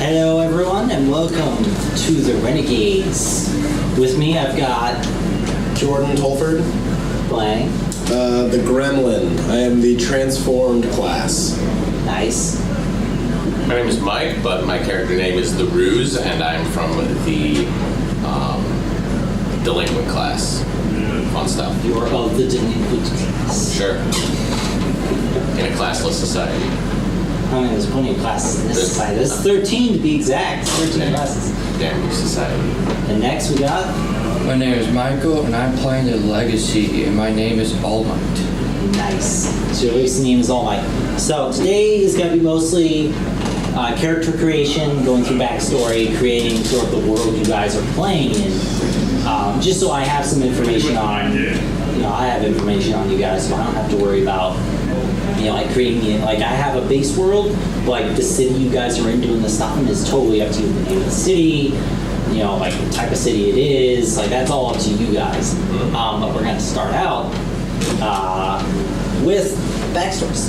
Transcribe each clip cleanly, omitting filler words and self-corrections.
Hello, everyone, and welcome to the Renegades. With me, I've got Jordan Tolford. playing. The Gremlin. I am the transformed class. Nice. My name is Mike, but my character name is The Ruse, and I'm from the delinquent class. Fun stuff. You are of the delinquent class. Sure. In a classless society. I mean, there's plenty of classes in this society. There's 13 to be exact. 13 classes. Damn society. And next we got... My name is Michael, and I'm playing the Legacy, and my name is All Might. Nice. So your legacy name is All Might. So today is going to be mostly character creation, going through backstory, creating sort of the world you guys are playing in. Just so I have some information on, I have information on you guys, so I don't have to worry about, like creating, like I have a base world, but like the city you guys are in doing the stuff in is totally up to you. The name of the city, like the type of city it is, like that's all up to you guys. But we're going to start out with backstories.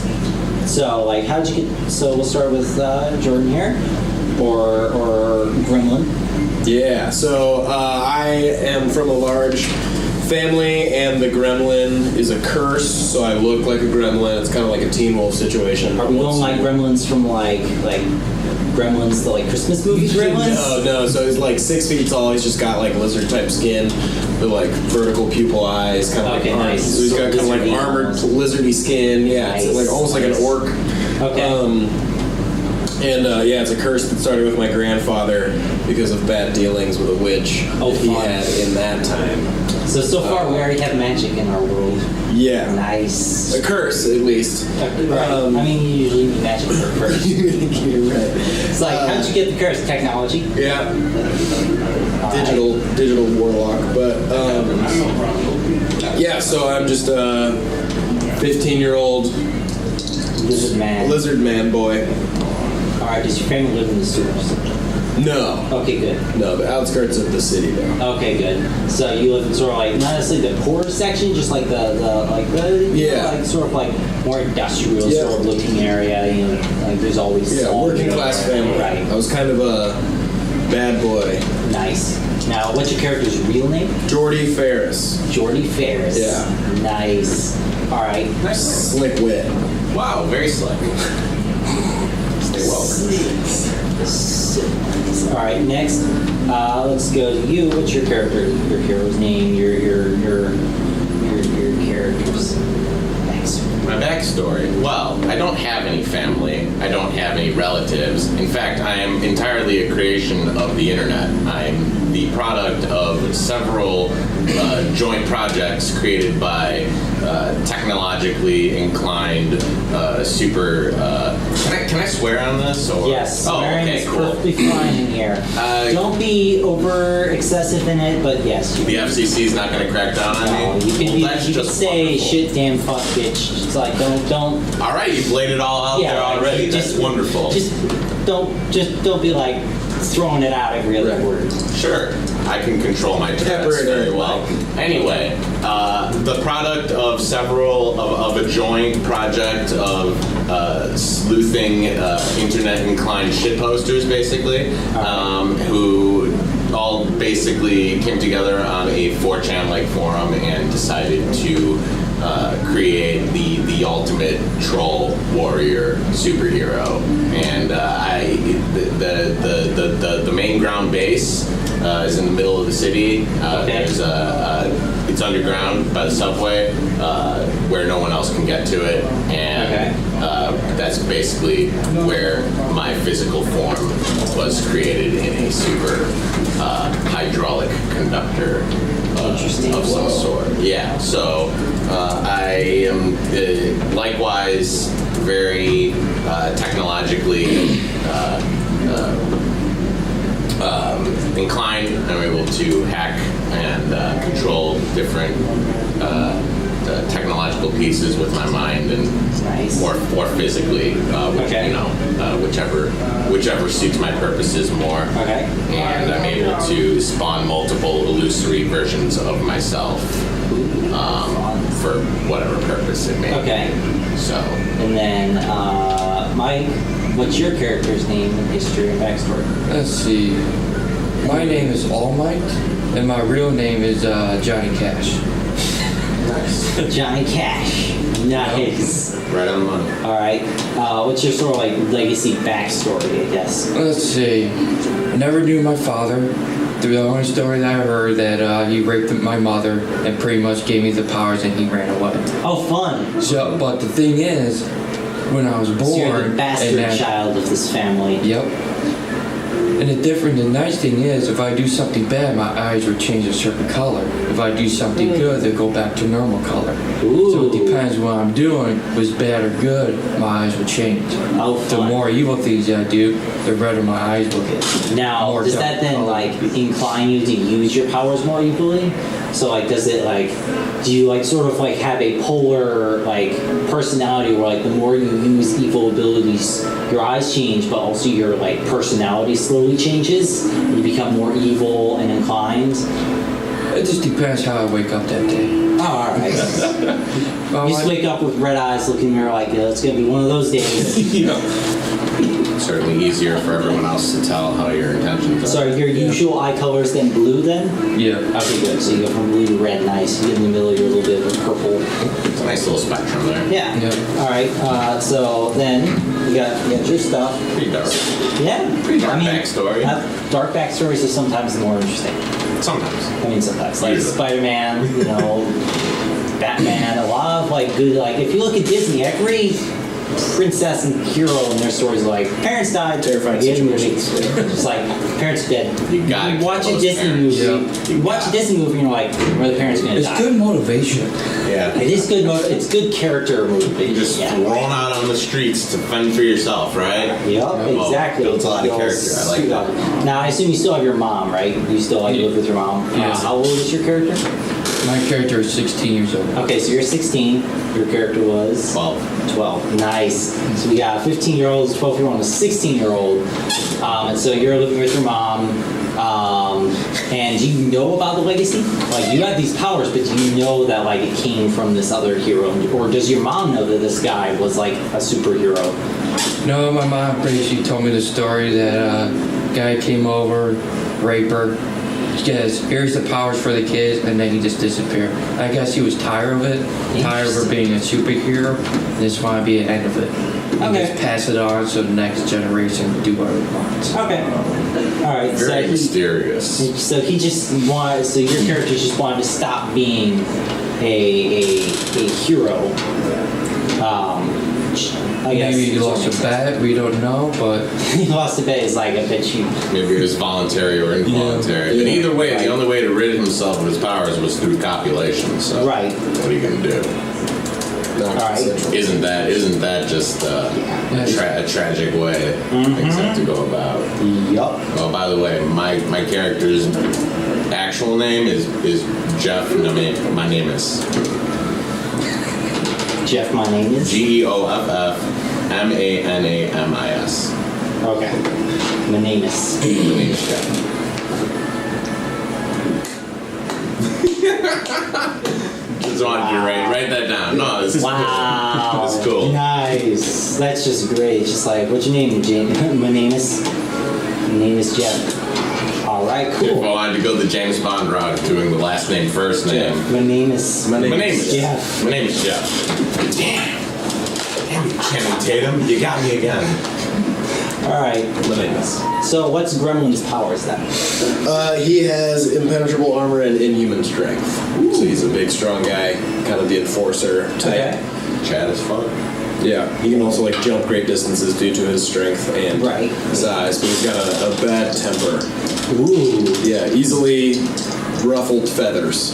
So, like, how did you get? So we'll start with Jordan here, or Gremlin. Yeah, so I am from a large family, and the Gremlin is a curse, so I look like a gremlin. It's kind of like a Teen Wolf situation. Are we going like Gremlins from like Gremlins, the like Christmas movie Gremlins? No. So he's like 6 feet tall. He's just got like lizard type skin with like vertical pupil eyes, kind of Okay, like nice. So he's got kind of like Lizardy armored almost. lizardy skin. Yeah, Nice. it's like almost like an orc. Okay. It's a curse that started with my grandfather because of bad dealings with a witch that he fun. had in that time. So far we already have magic in our world. Yeah. Nice. A curse, at least. Right. I mean, you usually need magic for a curse. You're right. It's like, how'd you get the curse? Technology? Yeah. Digital warlock. But, so I'm just a 15-year-old Lizard man. boy. Alright, does your family live in the sewers? No. Okay, good. No, the outskirts of the city, though. Okay, good. So you live in sort of like, not necessarily the poor section, just like the sort of like more industrial sort of looking area, like there's always working class family. Right. I was kind of a bad boy. Nice. Now, what's your character's real name? Jordy Ferris. Jordy Ferris. Yeah. Nice. Alright. Slick wit. Wow, very slick. Stay welcome. Alright, next, let's go to you. What's your hero's name, your character's backstory? My backstory. Well, I don't have any family. I don't have any relatives. In fact, I am entirely a creation of the internet. I'm the product of several joint projects created by technologically inclined super... Can I swear on this? Or? Yes, Oh, swearing okay, is cool. perfectly fine in here. Don't be over excessive in it, but yes. The FCC's not going to crack down on No, me? you can, Well, that's you can just say wonderful. shit, damn, fuck, bitch. It's like, don't. All right, you've laid it all out there like, already. That's wonderful. Just don't be like throwing it out every other word. Sure, I can control my Tourette's very well. Anyway, the product of of a joint project of sleuthing internet-inclined shitposters, basically, who all basically came together on a 4chan-like forum and decided to create the ultimate troll warrior superhero. And the main ground base is in the middle of the city. There's it's underground by the subway where no one else can get to it, and that's basically where my physical form was created in a super hydraulic conductor of some sort. Yeah, so I am likewise very technologically inclined. I'm able to hack and control different technological pieces with my mind, and or physically, whichever suits my purposes more. Okay. And I'm able to spawn multiple illusory versions of myself for whatever purpose it may be. Okay. So. And then Mike, what's your character's name and history and backstory? Let's see. My name is All Might, and my real name is Johnny Cash. Nice. Johnny Cash. Nice. Right on the money. All right. What's your sort of like legacy backstory, I guess? Let's see. I never knew my father. The only story that I heard that he raped my mother and pretty much gave me the powers and he ran away. Oh, fun. So, but the thing is, when I was born, So you're the bastard and child of this family. Yep. And the nice thing is, if I do something bad, my eyes would change a certain color. If I do something good, they'll go back to normal color. Ooh. So it depends what I'm doing, was bad or good, my eyes will change. Oh, The fun. more evil things I do, the redder my eyes will get. Now, More does dark that then color. like incline you to use your powers more equally? So like, does it like, do you like sort of like have a polar like personality where like the more you use evil abilities, your eyes change, but also your like personality slowly changes? You become more evil and inclined. It just depends how I wake up that day. Oh, all right. Well, You just wake up with red eyes, looking in the mirror like, it's gonna be one of those days. Certainly easier for everyone else to tell how your intentions are. So are your usual eye colors then blue then? Yeah. Okay, good. So you go from blue to red, nice. You get in the middle, you're a little bit of a purple. It's a nice little spectrum there. Yeah. Yeah. All right. So then you got your stuff. Pretty dark. Yeah. Pretty dark backstory. Dark backstories are sometimes more interesting. Sometimes. I mean, sometimes like Usually. Spider-Man, Batman. A lot of like good like if you look at Disney, every princess and hero in their stories like parents died. Terrifying Get in the movie. situations. Just like parents are dead. You gotta watch kill a those Disney parents. movie. Yeah. You watch a Disney movie and you're like, where are the parents gonna It's die? good motivation. Yeah. It is good. It's good character movie. You're just thrown out on the streets to fend for yourself, right? Yep, Well, exactly. builds a lot of character. I like that. Now, I assume you still have your mom, right? You still like live with your mom. Yes. How old is your character? My character is 16 years old. Okay, so you're 16. Your character was 12. Nice. So we got a 15-year-old, 12-year-old, and a 16-year-old. And so you're living with your mom. And do you know about the legacy? Like, you have these powers, but do you know that like it came from this other hero, or does your mom know that this guy was like a superhero? No, my mom basically told me the story that guy came over, raped her. He goes, here's the powers for the kids, and then he just disappeared. I guess he was tired of it, tired of her being a superhero, and just want to be an end of it. And Okay. just pass it on so the next generation can do what it wants. Okay. All right. Very mysterious. So he just wanted. So your character just wanted to stop being a hero. I guess Maybe he lost a bet, we don't know, but he lost a bet. Is like I bet you. Maybe it was voluntary or involuntary. But either way, the only way to rid himself of his powers was through copulation. So Right. what are you gonna do? Not All right. consensual. Isn't that just a tragic way things have to go about? Yup. Oh, by the way, my character's actual name is Jeff Manimus. Jeff, my name is. Geoff Manamis. Okay. My name is. My name is Jeff. Just wanted you to write that down. No, this is Wow. cool. This is cool. Nice. That's just great. It's just like, what's your name, Jane? My name is Jeff. All right, If I cool. wanted to go the James Bond route of doing the last name, first name. My name is. My name is Jeff. My name is Jeff. Damn you, Channing Tatum. You got me again. All right. My name is. So, what's Gremlin's powers then? He has impenetrable armor and inhuman strength. So he's a big, strong guy, kind of the enforcer type. Chad is fun. Yeah, he can also like jump great distances due to his strength and Right. size, but he's got a bad temper. Ooh. Yeah, easily ruffled feathers,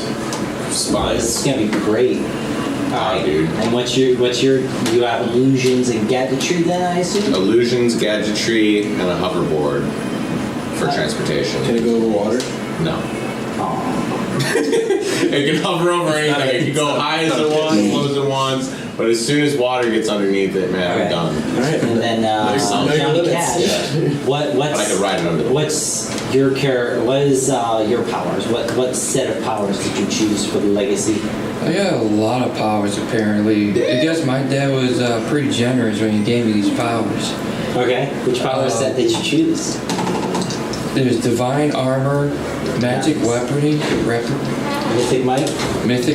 This spines. is gonna be great. Ah, dude. And what's your you have illusions and gadgetry then, I assume? Illusions, gadgetry, and a hoverboard for transportation. Can it go over water? No. Aw. It can hover over anything. It can go high as it wants, low as it wants, but as soon as water gets underneath it, man, Okay. I'm done. All right. And then Know your Johnny limits. Cash. What's But I could ride it under the what's your What is your powers? What set of powers did you choose for the legacy? I got a lot of powers apparently. I guess my dad was pretty generous when he gave me these powers. Okay. Which power set did you choose? There's divine armor, magic weaponry, Mythic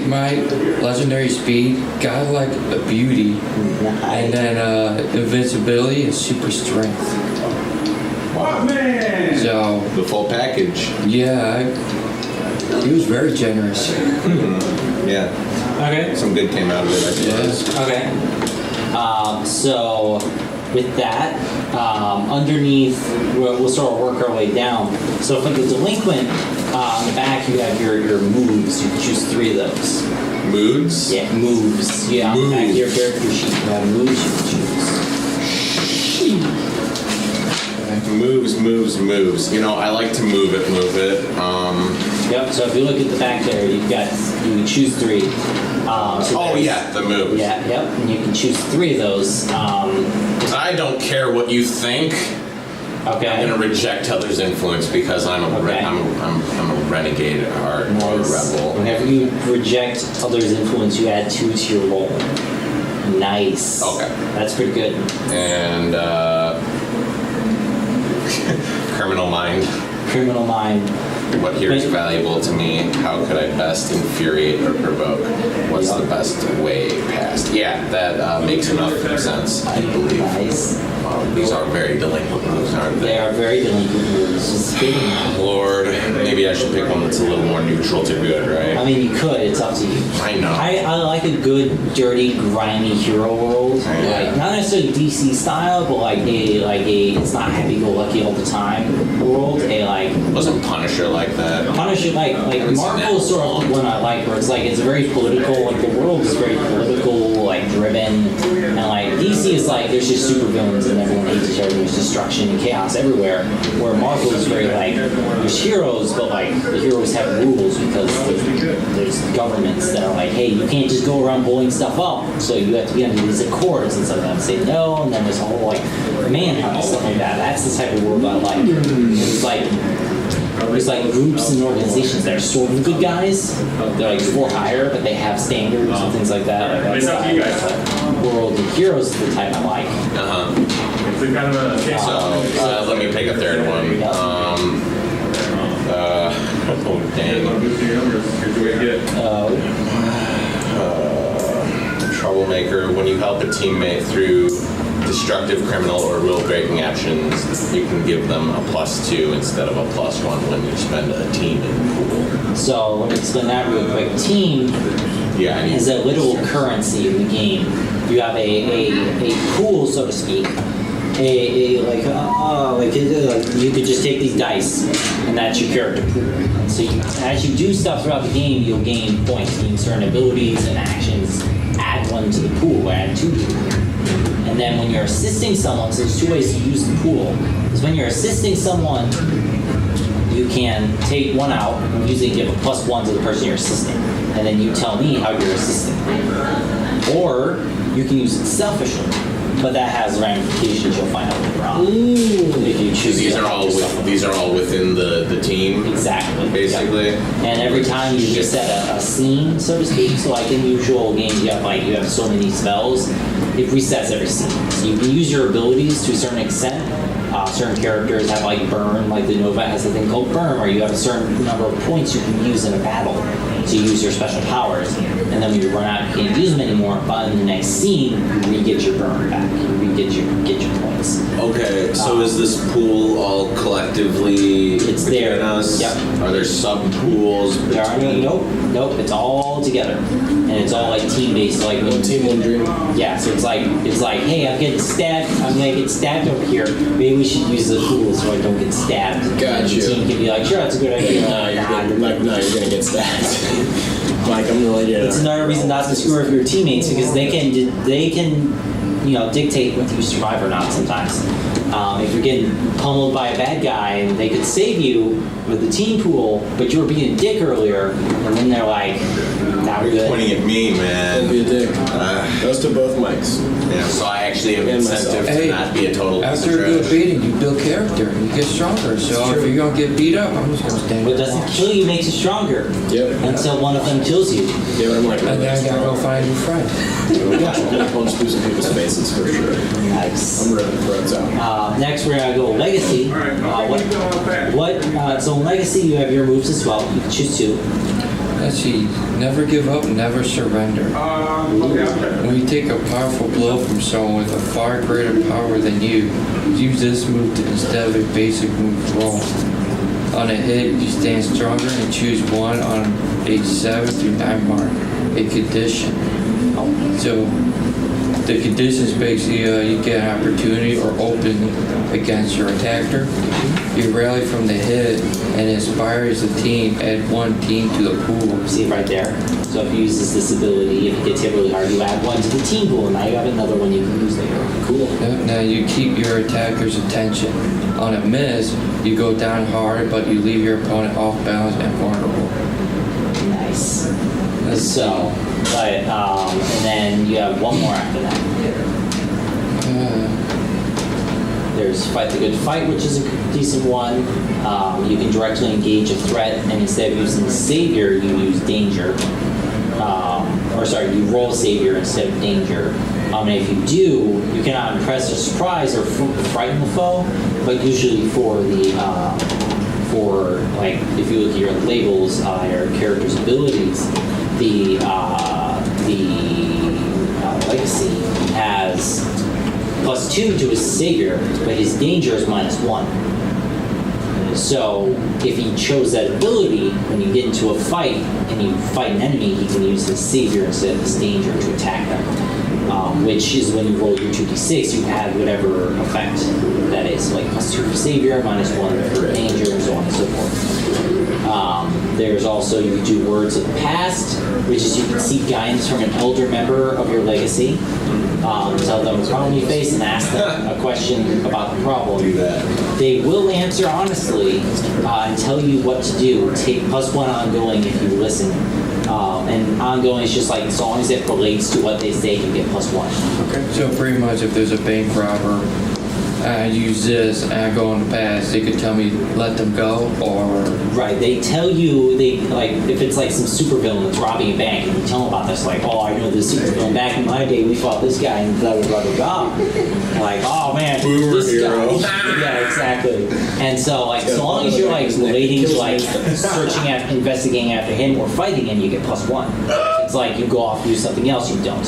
Might? legendary speed, godlike beauty, and then invincibility and super strength. Wow. So The full package. yeah, he was very generous. Yeah. Okay. Some good came out of it, I suppose. Okay. So with that, underneath, we'll sort of work our way down. So for the delinquent, on the back you have your moves. You can choose 3 of those. Moods? Yeah, moves. Yeah, on the back of your character sheet you have moves you can choose. Moves. You know, I like to move it. Yep, so if you look at the back there, you can choose 3. So the moves. Yeah, yep, and you can choose 3 of those. I don't care what you think. Okay. I'm gonna reject others' influence because I'm a Okay. I'm a renegade or a rebel. Whenever you reject others' influence, you add 2 to your roll. Nice. Okay. That's pretty good. And criminal mind. Criminal mind. What here is valuable to me? How could I best infuriate or provoke? What's the best way past? Yeah, that makes enough sense, I believe. Nice. These are very delinquent moves, aren't They they? are very delinquent moves. Just kidding. Lord, maybe I should pick one that's a little more neutral to good, I right? mean, you could. It's up to you. I know. I like a good, dirty, grimy hero world. Yeah. Like not necessarily DC style, but like a it's not happy-go-lucky all the time world. Wasn't Punisher like that? Punisher, like haven't seen Marvel is that. sort of the one I like, where it's like it's very political. Like the world is very political, like driven, and like DC is like there's just super villains and everyone hates each other. There's destruction and chaos everywhere. Where Marvel is very like there's heroes, but like the heroes have rules because there's governments that are like, hey, you can't just go around blowing stuff up. So you have to be under these accords, and some of them say no, and then there's a whole like manhunt and stuff like that. That's the type of world I like. There's like groups and organizations that are sort of good guys. They're like for hire, but they have standards and things like that. Like that's It's up to you guys. World of Heroes is the type I like. It's a kind of a So let me pick a third one. Oh dang. Troublemaker. When you help a teammate through destructive, criminal, or rule-breaking actions, you can give them a +2 instead of a +1 when you spend a team in pool. So let me explain that real quick. Team Yeah, I need is a literal currency in the game. You have a pool, so to speak. Like you could just take these dice, and that's your character pool. So as you do stuff throughout the game, you'll gain points, gain certain abilities and actions. Add 1 to the pool, add 2 to the pool. And then when you're assisting someone, so there's 2 ways to use the pool. Is when you're assisting someone, you can take 1 out and usually give a +1 to the person you're assisting. And then you tell me how you're assisting. Or you can use it selfishly, but that has ramifications you'll find out later on. If you choose these are all within the team. Exactly. Basically. Yep. And every time you reset a scene, so to speak, so like in usual games you have so many spells, it resets every scene. So you can use your abilities to a certain extent. Certain characters have like burn, like the Nova has a thing called burn, where you have a certain number of points you can use in a battle to use your special powers. And then when you run out, you can't use them anymore. But in the next scene, you re-get your burn back. You re-get your points. Okay, so is this pool all collectively It's there. between us? Yep. Are there sub pools? There are nope. It's all together, and it's all like team based. Like One team, one dream. yeah. So it's like hey, I'm getting stabbed. I'm gonna get stabbed over here. Maybe we should use the pool so I don't get stabbed. Gotcha. And the team can be like, sure, that's a good idea. No, you're gonna get stabbed. Like I'm really gonna. It's another reason not to screw with your teammates because they can dictate whether you survive or not sometimes. If you're getting pummeled by a bad guy, they could save you with the team pool, but you were being a dick earlier, and then they're like, now we're good. Pointing at me, Don't man. be a dick. Goes to both mics. Yeah, so I actually have And incentive myself. to not be a total piece After a of good trash. beating, you build character and you get stronger. So if you're gonna get beat up, I'm just gonna stand What there. doesn't kill you makes you stronger. Yep. Until one of them kills you. Yeah, but I'm like, And then I gotta go find a new friend. I'm gonna punch through some people's faces for sure. Nice. I'm ripping throats out. Next, we're gonna go legacy. So in legacy, you have your moves as well. You can choose two. Let's see. Never give up, never surrender. When you take a powerful blow from someone with a far greater power than you, use this move instead of a basic move roll. On a hit, you stand stronger and choose one on a 7 through 9 mark, a condition. So the conditions basically you get an opportunity or open against your attacker. You rally from the hit and inspires the team. Add one team to the pool. See it right there. So if you use this ability, if it gets hit really hard, you add one to the team pool, and now you have another one you can use later. Cool. Now you keep your attacker's attention. On a miss, you go down hard, but you leave your opponent off balance and vulnerable. Nice. Let's So, but and then you have one more after that. There's Fight the Good Fight, which is a decent one. You can directly engage a threat, and instead of using Savior, you use Danger. You roll Savior instead of Danger. And if you do, you cannot impress or surprise or frighten the foe, but usually for the if you look at your labels, your character's abilities, the legacy has +2 to his Savior, but his danger is -1. So if he chose that ability, when you get into a fight and you fight an enemy, he can use his Savior instead of his danger to attack them. Which is when you roll your 2d6, you add whatever effect that is, like +2 for Savior, -1 for danger, and so on and so forth. There's also, you can do Words of the Past, which is you can seek guidance from an elder member of your legacy. Tell them a problem you face and ask them a question about the problem. Do that. They will answer honestly and tell you what to do. Take +1 ongoing if you listen. And ongoing is just like, as long as it relates to what they say, you get +1. So pretty much if there's a bank robber, I use this and I go in the past, they could tell me let them go or... Right, they tell you, if it's like some supervillain that's robbing a bank and you tell them about this, like, oh, I know this supervillain, back in my day we fought this guy and blah, blah, blah, blah. Like, oh man, Boomer this hero. guy. Yeah, exactly. And so, so long as you're relating to investigating after him or fighting him, you get +1. It's like you go off and do something else, you don't.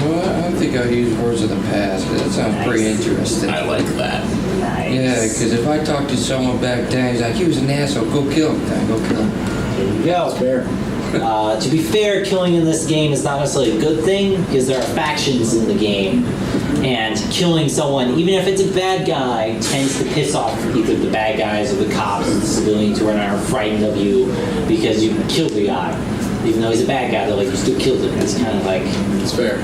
Well, I think I'll use Words of the Past, but that sounds pretty interesting. I like that. Nice. Yeah, because if I talk to someone back then, he's like, he was an asshole, go kill him. Then go kill him. There you go. Fair. To be fair, killing in this game is not necessarily a good thing because there are factions in the game, and killing someone, even if it's a bad guy, tends to piss off either the bad guys or the cops or the civilians who are frightened of you because you killed the guy. Even though he's a bad guy, they're like, you still killed him. It's kind of like... It's fair.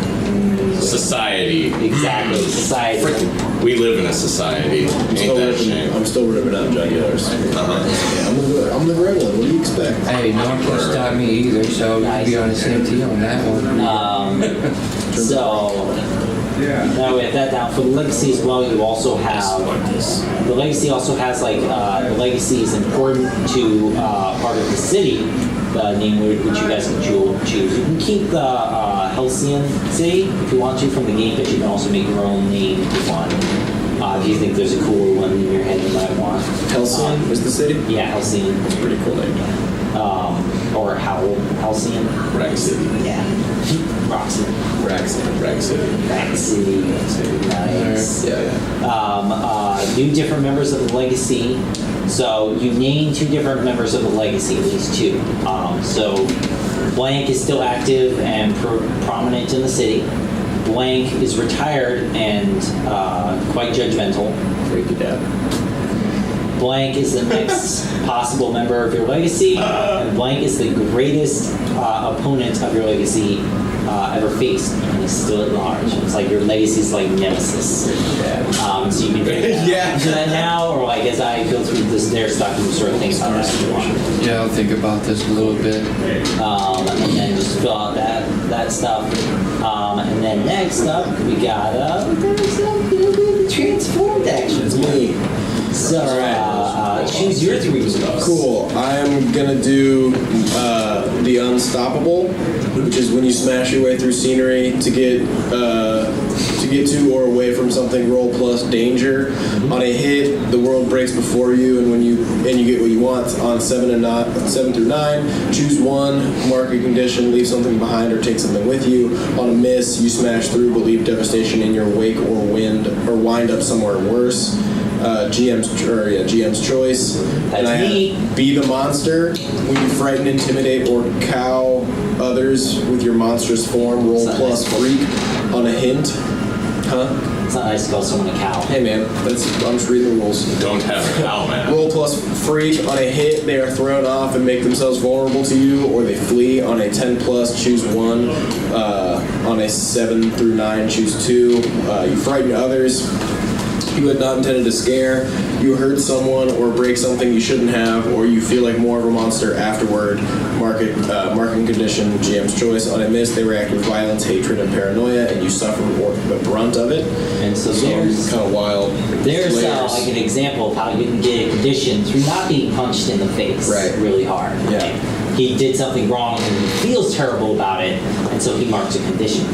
Society. Exactly. Society. We live in a society. Ain't that a shame? I'm still ripping out jugulars. Yeah, I'm the gremlin. What do you expect? Hey, no one can stop me either, so you can be on the same team on that one. So... Now we have that down. For the legacy as well, you also have... The legacy also has, the legacy is important to part of the city, the name which you guys can choose. You can keep the Halcyon City if you want to from the game, but you can also make your own name if you want. If you think there's a cooler one in your head you might want. Halcyon was the city? Yeah, Halcyon. It's a pretty cool name. Or Halcyon. Rack City. Yeah. Roxy. Rack City. Rack City. Rack City. Nice. Yeah. New different members of the legacy. So you name 2 different members of the legacy, at least 2. So Blank is still active and prominent in the city. Blank is retired and quite judgmental. Freak it out. Blank is the next possible member of your legacy, and Blank is the greatest opponent of your legacy ever faced, and is still at large. It's like your legacy is like nemesis. So you can do that now, or like as I go through this, they're stuck in sort of things about that if you want. Yeah, I'll think about this a little bit. And then just fill out that stuff. And then next up, we got transformed action. It's me. So choose your 3 moves. Cool. I'm gonna do the unstoppable, which is when you smash your way through scenery to get to or away from something. Roll plus danger. On a hit, the world breaks before you, and you get what you want. On 7 through 9, choose one, mark a condition, leave something behind, or take something with you. On a miss, you smash through, but leave devastation in your wake or wind up somewhere worse. GM's choice. And I have be the monster. When you frighten, intimidate, or cow others with your monstrous form, roll plus freak on a hint. Huh? It's not nice to call someone a cow. Hey man, I'm just reading the rules. Don't have a cow, man. Roll plus freak on a hit. They are thrown off and make themselves vulnerable to you, or they flee. On a 10 plus, choose one. On a 7 through 9, choose 2. You frighten others you had not intended to scare, you hurt someone or break something you shouldn't have, or you feel like more of a monster afterward. Marking condition, GM's choice. On a miss, they react with violence, hatred, and paranoia, and you suffer the brunt of it. And so there's kind of wild. There's layers. like an example of how you can get a condition through not being punched in the face really hard. Yeah. Like, he did something wrong and he feels terrible about it, and so he marks a condition.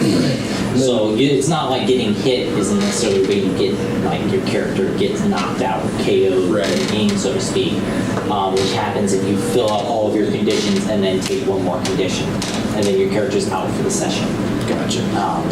So it's not like getting hit isn't necessarily where you get, like, your character gets knocked out or KO'd in the game, so to speak, which happens if you fill out all of your conditions and then take one more condition, and then your character's out for the session. Gotcha.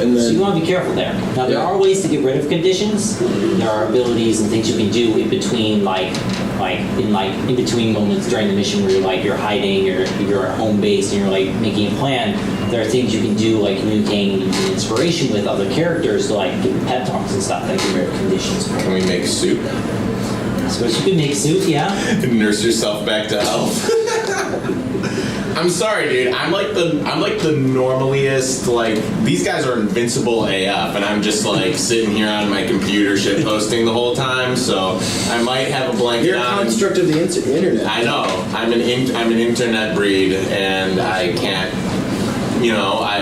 And then, so you want to be careful there. Now, there are ways to get rid of conditions. There are abilities and things you can do in between, in between moments during the mission where you're hiding or you're at home base and you're like making a plan. There are things you can do, like communicating and inspiration with other characters to like give pep talks and stuff that get rid of conditions. Can we make soup? I suppose you can make soup, yeah. Nurse yourself back to health. I'm sorry, dude. I'm like the normaliest. Like, these guys are invincible AF, and I'm just like sitting here on my computer shit posting the whole time. So I might have a blanket You're a on. construct of the internet. I know. I'm an internet breed, and I can't. You know, I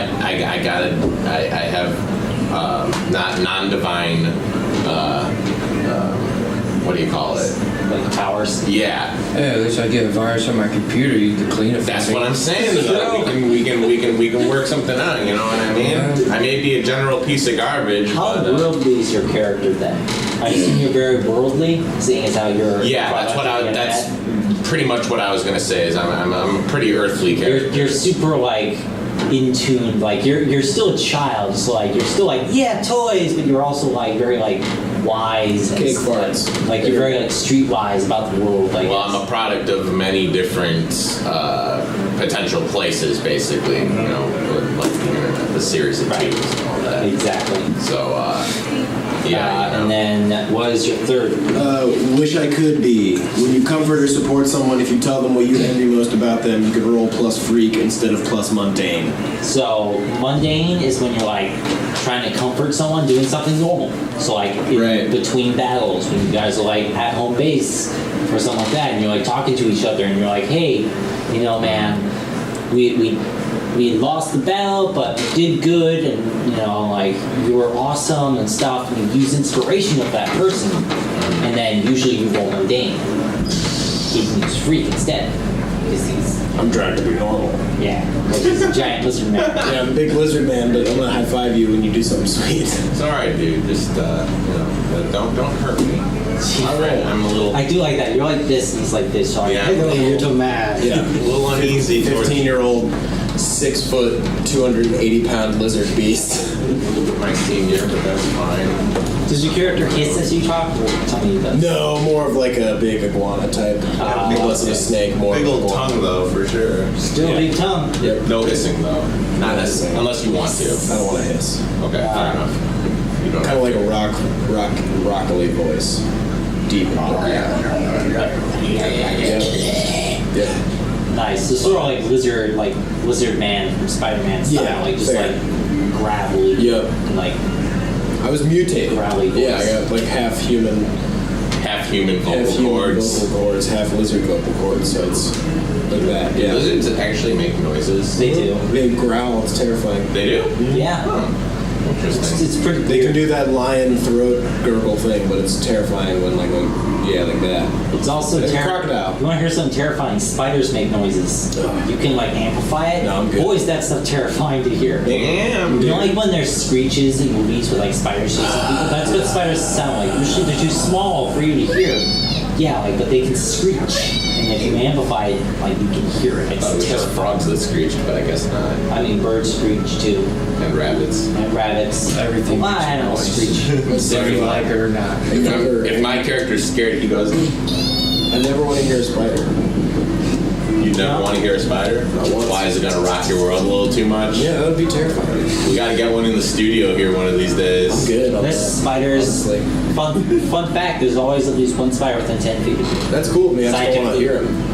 have not non-divine. What do you call it? Like powers. Yeah. Hey, at least I get a virus on my computer. You can clean it. That's what I'm saying. Though. We can work something out. You know what I mean? Yeah. I may be a general piece of garbage. How but, worldly is your character then? I assume you're very worldly, seeing as how you're. Yeah, that's pretty much what I was gonna say. Is I'm a pretty earthly character. You're super like in tune. Like you're still a child. So like you're still like toys, but you're also like very like wise and Cake farts. like you're very like streetwise about the world. Like Well, I'm a product of many different potential places, basically. You know, like the series of tubes and all that. exactly. So, yeah. And then what is your third? Wish I could be. When you comfort or support someone, if you tell them what you envy most about them, you can roll plus freak instead of plus mundane. So mundane is when you're like trying to comfort someone doing something normal. So like in between battles, when you guys are like at home base or something like that, and you're like talking to each other, and you're like, hey, you know, man, we lost the battle, but we did good, and you know, like you were awesome and stuff. And you use inspiration of that person, and then usually you roll mundane. He can use freak instead because he's I'm trying to be normal. like he's a giant lizard man. Yeah, I'm a big lizard man, but I'm gonna high five you when you do something sweet. It's all right, dude. Just don't hurt me. All right, I'm a little. I do like that. You're like this, and he's like this. So Yeah. you're too mad. Yeah, a little uneasy towards 15-year-old, 6 foot, 280-pound lizard beast. my senior, but that's fine. Does your character hiss as you talk? Or tell me he does. No, more of like a big iguana type. Less of a snake, more Big of old an iguana. tongue, though, for sure. Still big tongue. Yep. No hissing, though. Not necessarily. Unless you want to. I don't want to hiss. Okay, fair enough. You don't Kind of like a rockily voice. Deep. Nice. Nice. So sort of like lizard man from Spider-Man style, Yeah, like just fair. like gravelly. Yep. And like I was mutated. Growly voice. Yeah, I got like half human vocal cords. vocal cords, half lizard vocal cords, so it's like that. Yeah. Lizards actually make noises. they do. They growl, it's terrifying. They do? Yeah. Interesting. It's pretty They can weird. do that lion throat gurgle thing, but it's terrifying when like that. It's also Like a terrifying. crocodile. You want to hear something terrifying? Spiders make noises. You can like amplify it. No, I'm good. Boy, is that stuff terrifying to hear. Damn, You know, like when there's screeches in movies with like spiders chasing people. That's what spiders sound like. Usually they're too small for you to hear. Yeah, like but they can screech, and if you amplify it, like you can hear it. I thought it was It's just terrifying. frogs that screeched, but I guess not. I mean, birds screech too, And rabbits. and rabbits. Everything Well, makes animals noise. screech. Whether you like it or not. If my character's scared, he goes, I never want to hear a spider. you never want to hear a spider? Not once. Why is it going to rock your world a little too much? Yeah, that would be terrifying. We got to get one in the studio here one of these days. I'm good on There's that. spiders. Honestly. Fun fact: there's always at least one spider within 10 feet of you. That's cool, man. I just want to Scientifically. hear him.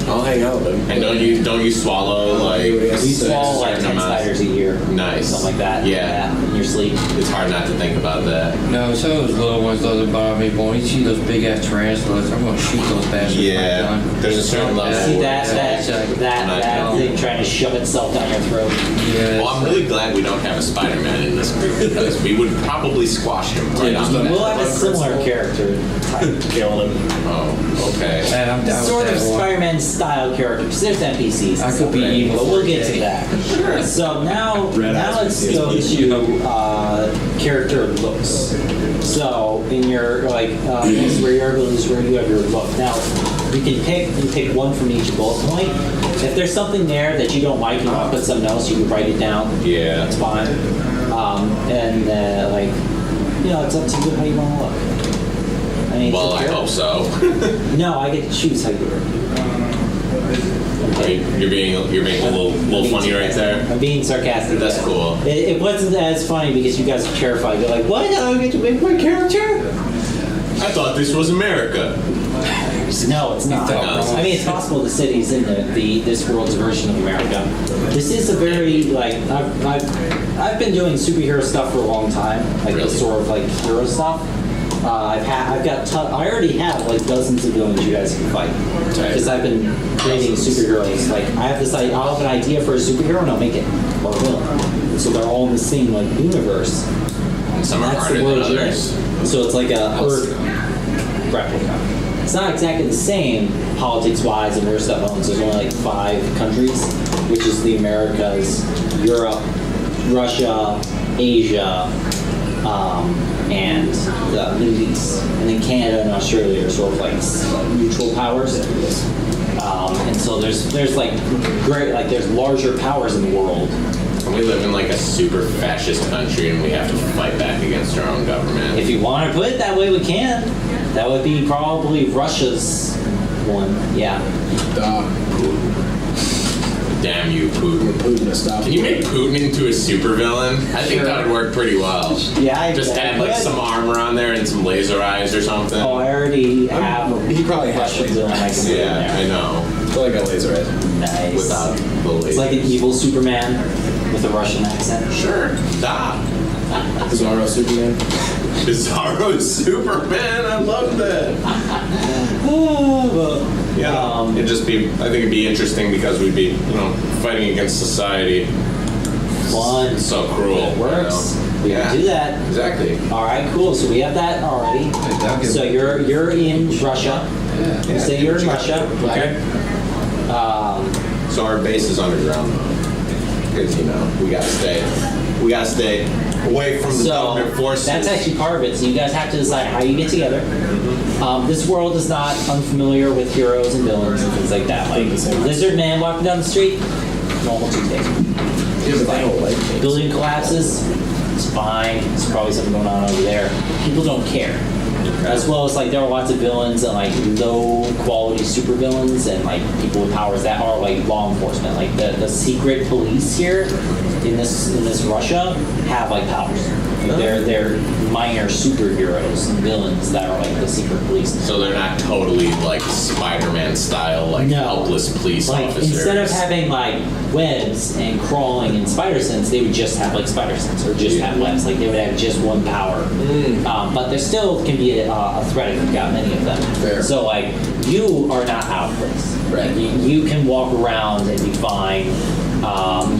I'll hang out with him. And don't you swallow like We We swallow like certain 10 amount? spiders a year. Nice. Something like that. Yeah. In your sleep. It's hard not to think about that. No, some of those little ones doesn't bother me, but when you see those big ass tarantulas, I'm gonna shoot those bastards. with my Yeah. gun. There's a certain level. See where- that thing trying to shove itself down your throat. Yeah. Well, I'm really glad we don't have a Spider-Man in this group because we would probably squash him right off the bat. We'll have a similar character type. Killing him. Oh, okay. Man, I'm down Sort with of that one. Spider-Man style character. Because there's NPCs. I and could be stuff, evil but we'll for a get to day. that. So now let's go to character looks. So in your this is where your abilities, where you have your look. Now you can pick one from each bullet point. If there's something there that you don't like, you want to put something else, you can write it down. Yeah. That's fine. And it's up to you how you want to look. I mean, Well, it's I your- hope so. No, I get to choose how you look. You're being a little funny right there. I'm being sarcastic. That's cool. It wasn't as funny because you guys are terrified. You're like, what? I don't get to make my character? I thought this was America. No, it's not. I mean, it's possible the city's in this world's version of America. This is a very I've been doing superhero stuff for a long time, like Really? this sort of like hero stuff. I already have like dozens of villains you guys can fight because I've been creating superheroes. Like I have I'll have an idea for a superhero and I'll make it or a villain. So they're all in the same like universe. And some are That's harder the than world you're in. others. So it's like a Earth replica. It's not exactly the same politics-wise and where stuff owns. There's only like 5 countries, which is the Americas, Europe, Russia, Asia, and the Middle East. And then Canada and Australia are sort of like neutral powers. And so there's like there's larger powers in the world. And we live in like a super fascist country and we have to fight back against our own government. If you want to put it that way, we can. That would be probably Russia's one. Yeah. Damn you, Putin. Putin to stop. Can you make Putin into a supervillain? I think that would work pretty well. Yeah, Just add like some armor on there and some laser eyes or something. Oh, I already have. He probably has Russian laser villain I can put in Yeah, I there. know. I feel like I laser eyes. Nice. Without the laser. It's like an evil Superman with a Russian accent. Sure. Da. Bizarro Superman. Bizarro Superman. I love that. Yeah. It'd just be. I think it'd be interesting because we'd be, fighting against society. Fun. It's so cruel. It works. We Yeah. can do that. Exactly. All right, cool. So we have that already. So you're in Russia. Yeah. Say you're in Russia. Okay. So our base is underground because we gotta stay away from the So government forces. that's actually part of it. So you guys have to decide how you get together. This world is not unfamiliar with heroes and villains and things like that. Like Lizard Man walking down the street, normal Tuesday. Yeah, but they don't like me. Building collapses, it's fine. There's probably something going on over there. People don't care. As well as there are lots of villains and low quality quality supervillains and like people with powers that are like law enforcement. Like the secret police here in this Russia have like powers. They're minor superheroes and villains that are like the secret police. So they're not totally like Spider-Man style, like No. helpless police Like officers. instead of having like webs and crawling and spider sense, they would just have like spider sense or just have webs. Like they would have just one power. But there still can be a threat if you've got many of them. Fair. So like you are not out of place. Right. Like, you can walk around and be fine.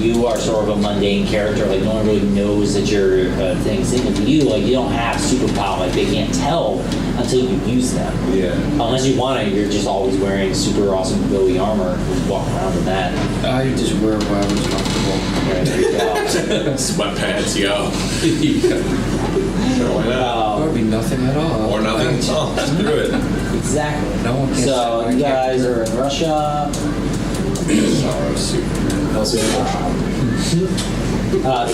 You are sort of a mundane character. Like no one really knows that you're a thing. Same with you. Like you don't have superpower. Like they can't tell until you use them. Yeah. Unless you want to, you're just always wearing super awesome glowy armor. Just walk around in that. I just wear whatever's comfortable. Right, there you go. Sweatpants, yo. Sure, why not? Or be nothing at all. Or nothing. Oh, screw it. Exactly. No one can So say- you guys are in Russia. Sorrow Superman. How's it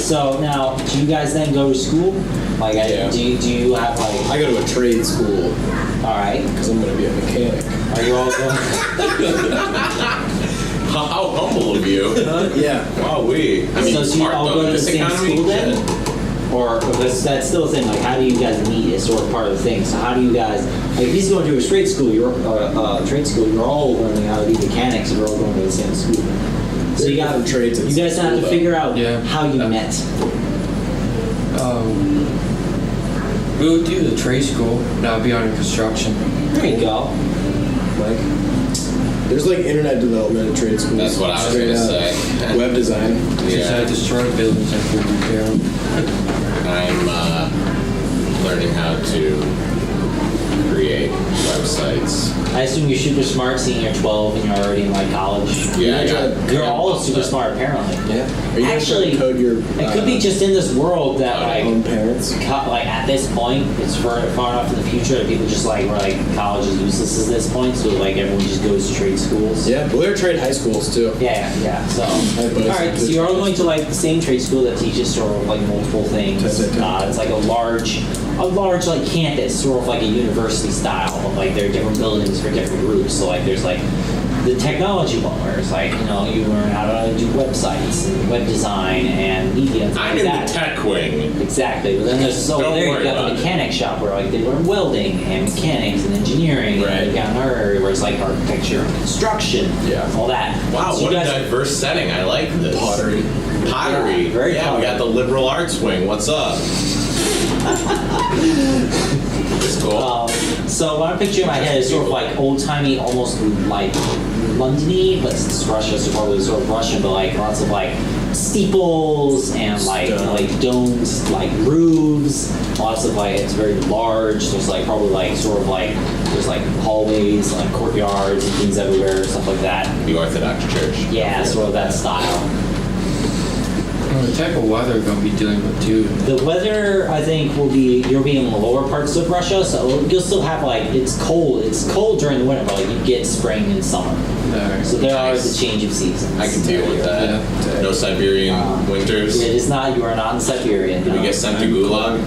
So now, do you guys then go to school? Like, Yeah. do you have like? I go to a trade school All right. because I'm going to be a mechanic. Are you all going? How humble of you. Yeah. Wow, we. I mean, So you smart all though go to in the this same economy. school then? Or because that's still a thing. Like, how do you guys meet? Is sort of part of the thing. So how do you guys? Like, if he's going to a trade school, trade school. You're all learning how to be mechanics. You're all going to the same school. So you got Different trades at You guys have to school, figure out Yeah. how you met. We would do the trade school. Now I'd be under construction. There you go. Like, there's like internet development at trade schools. That's what I was Straight gonna up. say. Web design. Since I destroy buildings, I could repair them. I'm learning how to create websites. I assume you're super smart, seeing you're 12 and you're already in like college. Yeah, I got. You're all super smart, apparently. Yeah. Are you Actually, going to code your It could be just in this world that like, own parents? like at this point, it's far enough in the future that people just like were like college is useless at this point, so like everyone just goes to trade schools. Yeah, but there are trade high schools too. Yeah. So, have both. all right. So you're all going to like the same trade school that teaches sort of like multiple things. It's like a large like campus, sort of like a university style, but like there are different buildings for different groups. So like there's like the technology one where it's like you learn how to do websites and web design and media and stuff I'm like in that. the tech wing. Exactly. But then there's over Don't there worry you got about the it. mechanic shop where like they learn welding and mechanics and engineering. Right. And you got another area where it's like architecture and construction. Yeah. All that. Wow, So you what a guys- diverse setting. I like this. Pottery. Pottery. Yeah, very Yeah, we pottery. got the liberal arts wing. What's up? It's cool. So what I'm picturing in my head is sort of like old-timey, almost like London-y, but it's Russia, so probably sort of Russian, but like lots of like steeples and like domes, like roofs, lots of like, it's very large, there's like probably like sort of like, there's like hallways, like courtyards and things everywhere, stuff like that. The Orthodox Church. Yeah, sort of that style. Well, the type of weather we're going to be dealing with too. The weather, I think, will be, you'll be in the lower parts of Russia, so you'll still have like, it's cold during the winter, but like you get spring and summer. So there are the change of seasons. I can deal with that. Yeah. No Siberian winters. It is not, you are not in Siberia. Do we no. get sent to Gulag?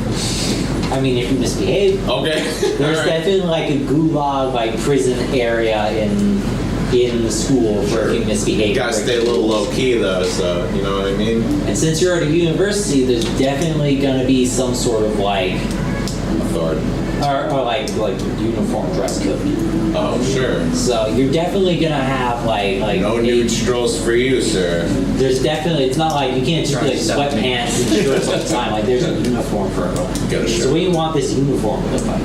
I mean, if you misbehave, Okay. there's All right. definitely like a gulag, like prison area in the school for if you misbehave. You gotta stay a little low key though, so you know what I mean? And since you're at a university, there's definitely gonna be some sort of like, Authority. or like uniform dress code. Oh, sure. So you're definitely gonna have like No nude strolls for you, sir. there's definitely, it's not like you can't just be like Trying to sweatpants and shirts all the time. Like there's a uniform for everyone. Got a shirt. So what do you want this uniform to look like?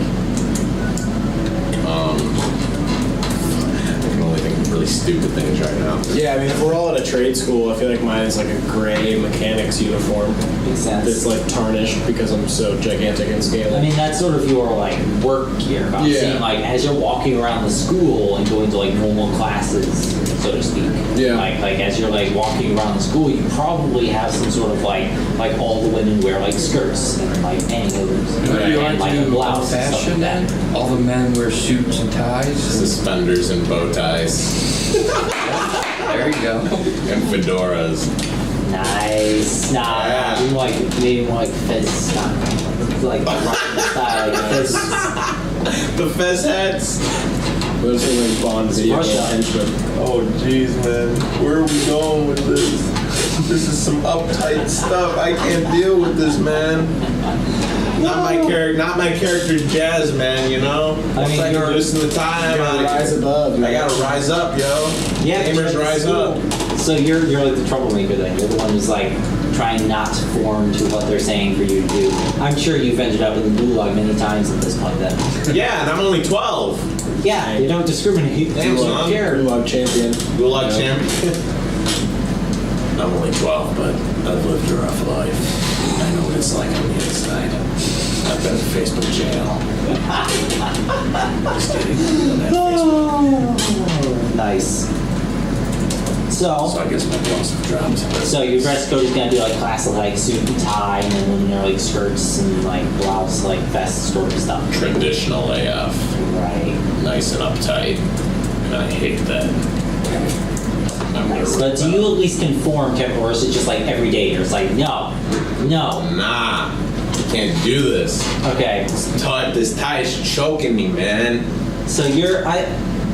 I can only think of really stupid things right now. Yeah, I mean, if we're all at a trade school, I feel like mine is like a gray mechanic's uniform. Makes sense. It's like tarnished because I'm so gigantic and scaly. I mean, that's sort of your like work gear. But I'm Yeah. saying like as you're walking around the school and going to like normal classes, so to speak. Yeah. Like as you're like walking around the school, you probably have some sort of like all the women wear like skirts and like pantyhose Would you and like like to a do blouse and stuff like fashion that. then? All the men wear suits and ties. Suspenders and bow ties. There you go. And fedoras. Nice. Nah, Yeah. maybe more like fez, not like Russian style, like fez. The fez hats. What if something like Bond video Russia. henchman? Oh jeez, man, where are we going with this? This is some uptight stuff. I can't deal with this, man. Not my character, Jazz, man. You know. I mean, Once you're- loosen the time. Rise above, I man. gotta rise up, yo. Yeah, Gamers rise up. So you're like the troublemaker then. You're the one who's like trying not to conform to what they're saying for you to do. I'm sure you've ended up in the gulag many times at this point then. Yeah, and I'm only 12. Yeah, you don't discriminate. Damn, You son. don't care. Gulag champion. Gulag champion. I'm only 12, but I've lived a rough life. I know what it's like on the inside. I've been in Facebook jail. Just kidding. Nice. So So, I guess my gloves have dropped. so your dress code is gonna be like classic, like suit and tie, and then you know like skirts and like blouse, like vest sort of stuff. Traditional AF. Right. Nice and uptight. And I hate that. I'm gonna But rip do you out. at least conform to, or is it just like every day? You're just like, no. Nah, I can't do this. Okay. This tie is choking me, man. So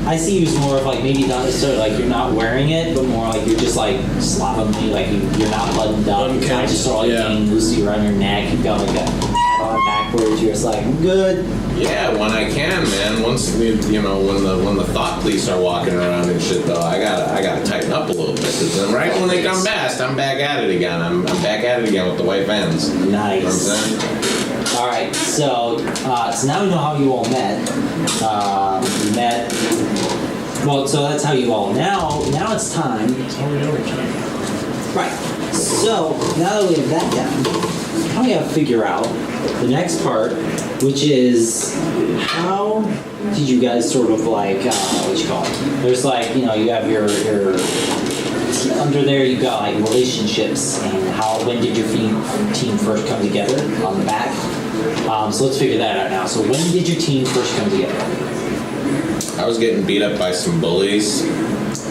I see you as more of like maybe not necessarily like you're not wearing it, but more like you're just like slovenly, like you're not buttoned up. You're Unkempt, just sort of like yeah. hanging loosely around your neck. You've got like a hat on backwards. You're just like, I'm good. Yeah, when I can, man. Once you know, when the thought police are walking around and shit, though, I gotta tighten up a little bit. Cause then right when they come past, I'm back at it again. I'm back at it again with the white vans. You know what I'm Nice. saying? All right. So now we know how you all met. You met. Well, so that's how you all. Now it's time. Right. So now that we have that down, now we have to figure out the next part, which is how did you guys sort of like what you call it? There's like you know you have your under there you got like relationships and how when did your team first come together on the back. So let's figure that out now. So when did your team first come together? I was getting beat up by some bullies,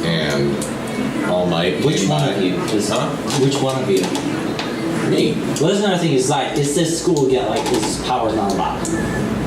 and All Might. Which came one by. of you? Huh? Which one of you? Me. Well, that's another thing is like, is this school get like this power's not allowed?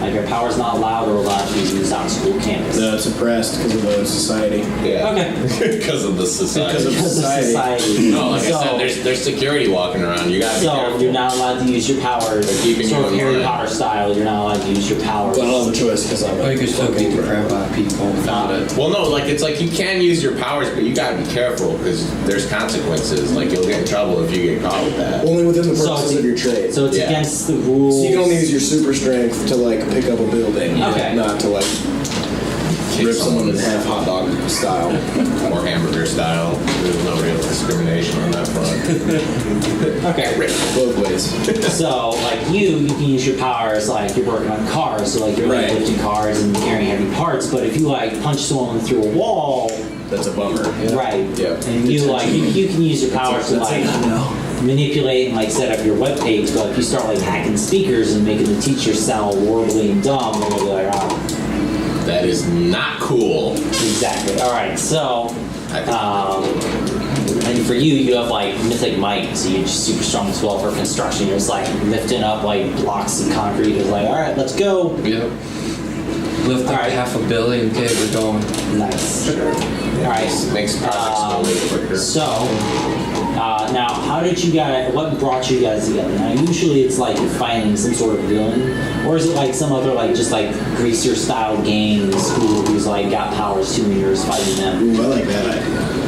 Like your power's not allowed or allowed to be used on school campus? No, it's suppressed because of the society. Yeah. Okay. Because of the society. Because of Because of society. No, like so, I said, there's security walking around. You gotta be so careful. you're not allowed to use your powers. They're keeping Sort you of in Harry line. Potter style. You're not allowed to use your powers. But I don't have a choice because I'm Or you can still beat the crap out of people without it. Well, no, like it's like you can use your powers, but you gotta be careful because there's consequences. Like you'll get in trouble if you get caught with that. only within the So purposes it's- of your trade. So it's Yeah. against the rules. So you can only use your super strength to like pick up a building, Okay. not to like Kick rip someone in someone's- half hot dog style. or hamburger style. There's no real discrimination on that front. Okay. Both ways. So, like you can use your powers like you're working on cars, so like you're like Right. lifting cars and carrying heavy parts. But if you like punch someone through a wall, That's a bummer. right? Yeah. And you like you can use your powers to like manipulate and like set up your web page. But if you start like hacking speakers and making the teacher sound horribly and dumb, they're gonna be like, oh, That is not cool. exactly. All right, so. I think And for you, you have like mythic might, so you're just super strong as well for construction. You're just like lifting up like blocks of concrete. It's like, all right, let's go. Yep. Lift up Alright. $500 million, okay, we're going. Nice. All right. makes projects go way quicker. So, now, how did you guys? What brought you guys together? Now, usually it's like you're fighting some sort of villain, or is it like some other like just like greaser style gang in school who's like got powers too and you're just fighting them? Ooh, I like that idea.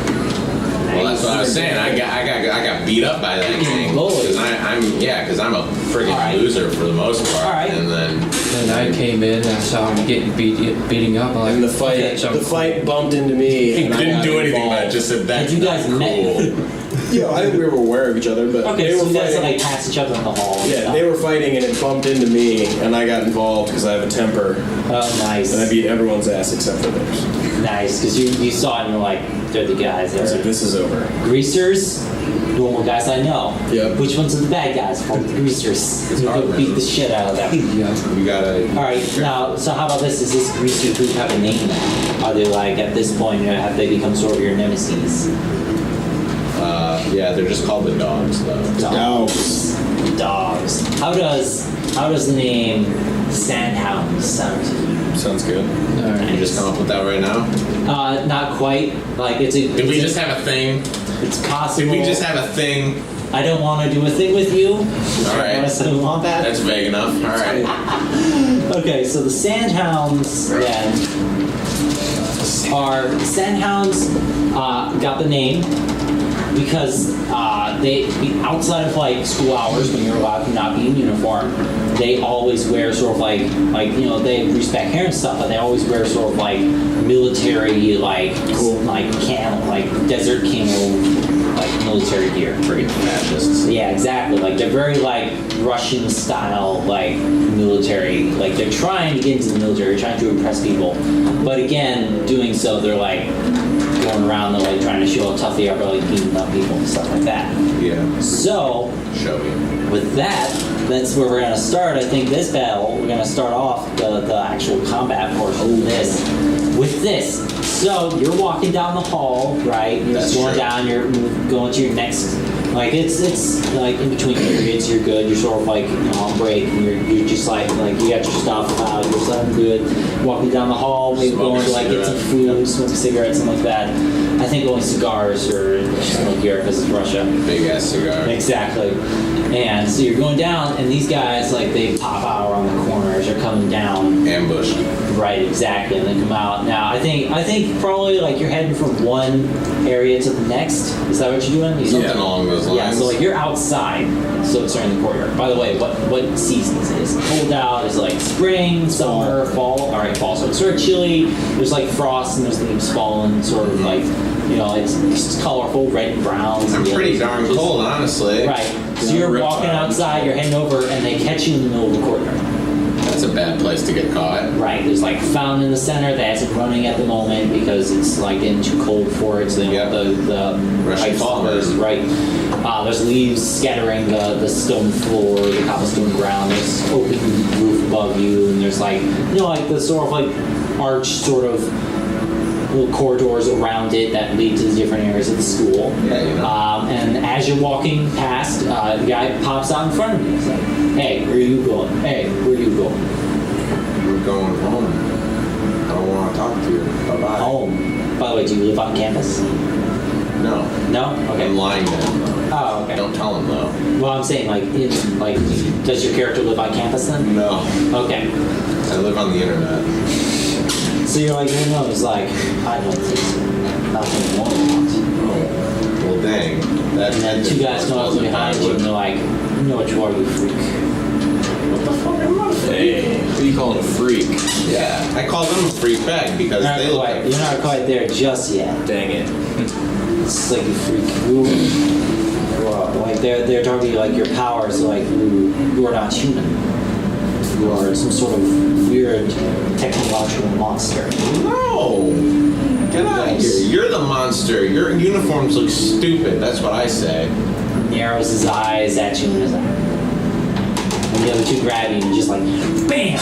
Well, that's what I was saying. I got beat up by that gang Bullies. because I'm a friggin' Alright. loser for the most part. Alright. And then And I came in and I saw him getting beating up. I'm like, And the fight, "Okay, so- the fight bumped into me. he and I didn't got do anything, but I involved. just said that's Had you guys not met? cool. Yeah, I think we were aware of each other, but Okay, they so were you guys fighting. like pass each other in the hall. And Yeah, stuff. they were fighting and it bumped into me, and I got involved because I have a temper, Oh, nice. and I beat everyone's ass except for theirs. Nice, because you saw it and you're like, they're the guys. I was like, They're this is over. greasers, normal guys I know. Yep. Which ones are the bad guys? Probably the greasers. It's You hard, go man. beat the shit out of them. Yeah. You gotta. All right, now, so how about this? Is this greaser group have a name now? Are they like, at this point, have they become sort of your nemesis? Yeah, they're just called the dogs, though. Dogs. Dogs. How does the name Sandhound sound to you. Sounds good. All right. You just come up with that right now? Not quite. Like it's a. Did we just have a thing? It's possible. Did we just have a thing? I don't want to do a thing with you. All right. I don't want that. That's vague enough. All right. Okay, so the Sandhounds then are Sandhounds got the name because they outside of like school hours when you're allowed to not be in uniform, they always wear sort of like they respect hair and stuff, but they always wear sort of like military like desert camo like military gear. Friggin' fascists. Yeah, exactly. Like they're very like Russian style, like military. Like they're trying to get into the military, trying to impress people. But again, doing so, they're like going around, they're like trying to show how tough they are, by like beating up people and stuff like that. Yeah. So, Show me. with that, that's where we're gonna start. I think this battle, we're gonna start off the actual combat portion of this with this. So you're walking down the hall, right? You're That's just going true. down. You're going to your next. Like it's like in between periods, you're good. You're sort of like on break, and you're just like you got your stuff out. You're something good. Walking down the hall, maybe Smoke going a to like get some cigarette. food, smoke a cigarette, something like that. I think only cigars or smoke here because it's Russia. Big ass cigar. Exactly. And so you're going down, and these guys, like, they pop out around the corners. They're coming down. Ambushed. Right, exactly. And they come out. Now, I think probably, like, you're heading from one area to the next. Is that what you're doing? Something along those lines. Yeah, so, like, you're outside. So it's during the courtyard. By the way, what season is it? Is it cold out? Is it, like, spring, summer, fall? All right, fall. So it's sort of chilly. There's, like, frost, and there's leaves falling, sort of, like, it's colorful, red and browns. I'm and pretty yellows. darn Just- cold, honestly. Right. So you're walking outside, you're heading over, and they catch you in the middle of the courtyard. That's a bad place to get caught. Right. There's like a fountain in the center that isn't running at the moment because it's like getting too cold for it. So they Yep. want the Russian pipes summer. closed, right. There's leaves scattering the stone floor, the cobblestone ground. There's open roof above you, and there's like like the sort of like arch sort of little corridors around it that lead to the different areas of the school. Yeah, And as you're walking past, the guy pops out in front of you. He's like, "Hey, where are you going? Hey, where are you going?" We're going home. I don't want to talk to you. Bye-bye. Home. By the way, do you live on campus? No. No? Okay. I'm lying to him, though. Oh, okay. Don't tell him, though. Well, I'm saying, does your character live on campus then? No. Okay. I live on the internet. So you're like, who knows? Like, I don't think so. Nothing more want. Well, dang. That And then two guys come up from behind you and they're like, you know what you are, you freak. What the fuck? I'm not a freak. Hey, what do you call it, a freak? Yeah. I call them a freak bag because You're not they look quite- like you're not quite there just yet. Dang it. It's like you freak. Like they're talking to you like your powers, like you are not human. You are some sort of weird technological monster. No! Get out of here. You're the monster. Your uniforms look stupid. That's what I say. Narrows his eyes at you and is like, and the other two grab you and just like, BAM!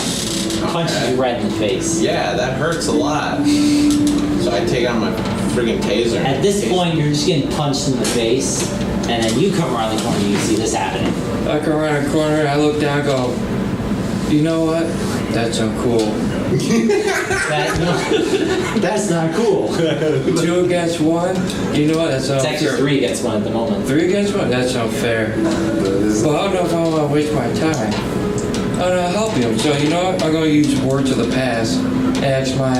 Punches you right in the face. Yeah, that hurts a lot. So I take out my friggin' taser. At this point, you're just getting punched in the face, and then you come around the corner and you see this happening. I come around the corner, I look down, go, you know what? That's uncool. That's not cool. 2 against 1? You know what? That's It's actually unfair. 3 against 1 at the moment. 3 against 1? That's unfair. But I don't know if I want to waste my time. I'm going to help him. So, you know what? I'm going to use words of the past. Ask my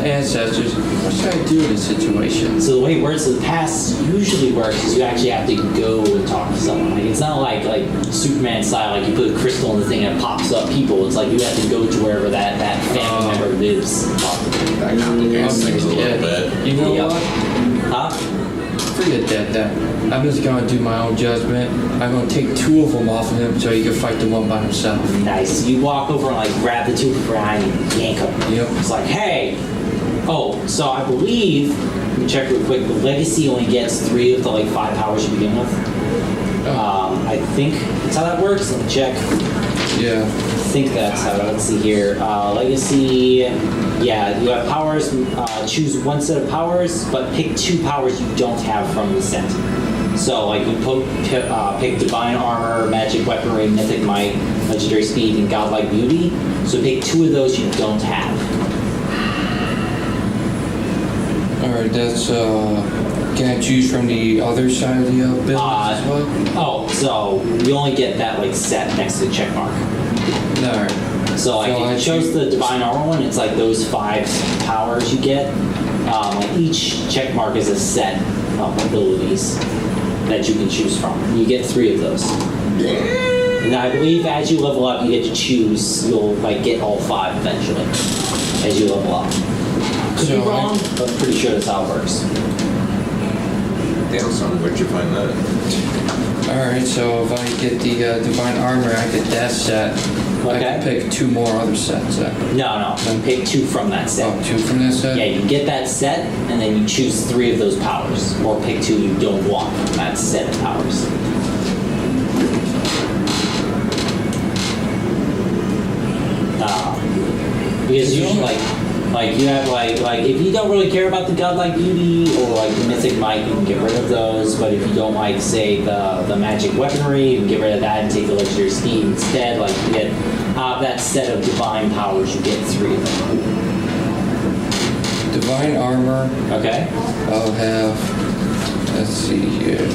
ancestors, what should I do in this situation? So the way words of the past usually works is you actually have to go and talk to someone. Like it's not like Superman style, like you put a crystal in the thing and it pops up people. It's like you have to go to wherever that family member lives and talk to them. That complicates things a little bit. You know Yep. what? Huh? Forget that then. I'm just going to do my own judgment. I'm going to take 2 of them off of him so he can fight the one by himself. Nice. You walk over and like grab the 2 from behind and yank them. Yep. It's like, hey. Oh, so I believe, let me check real quick, the legacy only gets 3 of the 5 powers you begin with. I think that's how that works. Let me check. Yeah. I think that's how. Let's see here. Legacy. Yeah, you have powers. Choose 1 set of powers, but pick 2 powers you don't have from the set. So like you pick divine armor, magic weaponry, mythic might, legendary speed, and godlike beauty. So pick 2 of those you don't have. Alright, that's, can I choose from the other side of the building as well? Oh, so you only get that like set next to the check mark. Alright. So like if you chose the divine armor one, it's like those 5 powers you get. Like each check mark is a set of abilities that you can choose from. You get 3 of those. And I believe as you level up, you get to choose. You'll like get all 5 eventually as you level up. Could be wrong, but I'm pretty sure that's how it works. Damn, son, where'd you find that? Alright, so if I get the divine armor, I get that set. I Okay. can pick 2 more other sets. No. You pick 2 from that set. Oh, 2 from that set? Yeah, you get that set, and then you choose 3 of those powers, or pick 2 you don't want from that set of powers. Because usually, like you have like if you don't really care about the godlike beauty or like the mythic might, you can get rid of those. But if you don't like, say, the magic weaponry, you can get rid of that and take the legendary speed instead. Like you get out of that set of divine powers, you get 3 of them. Divine armor. Okay. I'll have, let's see here,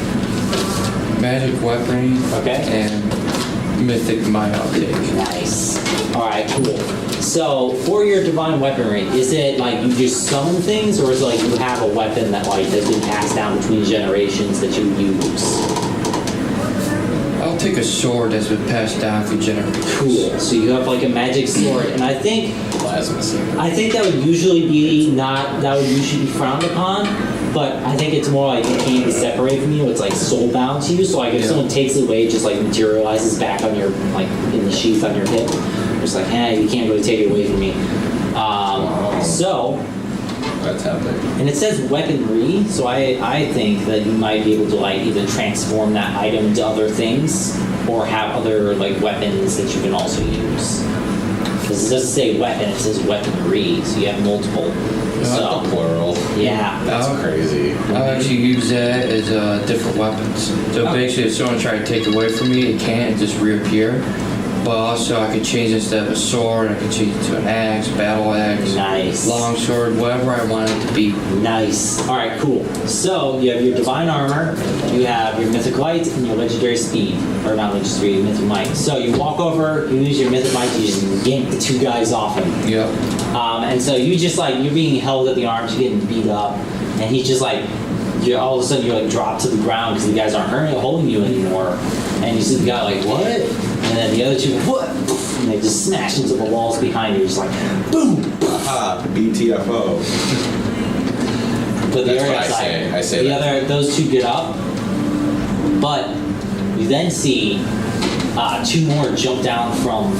magic weaponry. Okay. And mythic might I'll take. Nice. All right, cool. So for your divine weaponry, is it like you just summon things, or is it like you have a weapon that like has been passed down between generations that you use? I'll take a sword that's been passed down through generations. Cool. So you have like a magic sword, and I think Plasma sword. that would usually be frowned upon. But I think it's more like it can't be separated from you. It's like soul bound to you. So like if someone takes it away, it just like materializes back on your like in the sheath on your hip. It's like, hey, you can't really take it away from me. So, That's happening. and it says weaponry, so I think that you might be able to like either transform that item into other things or have other like weapons that you can also use. Because it doesn't say weapon, it says weaponry, so you have multiple. Not the plural. Yeah. That's crazy. I'll actually use that as different weapons. So basically, if someone tried to take it away from me, it can't just reappear. But also, I could change instead of a sword, I could change it to an axe, battle axe, Nice. long sword, whatever I want it to be. Nice. All right, cool. So you have your divine armor, you have your mythic light, and your legendary speed, or not legendary speed, mythic might. So you walk over, you use your mythic might to just yank the 2 guys off him. Yep. And so you just like you're being held at the arms, you're getting beat up, and he's just like all of a sudden you're like dropped to the ground because the guys aren't holding you anymore, and you see the guy like what, and then the other 2 what, and they just smash into the walls behind you, just like boom. Aha, BTFO. But the That's other what I side, say. I say the that. other those 2 get up, but you then see 2 more jump down from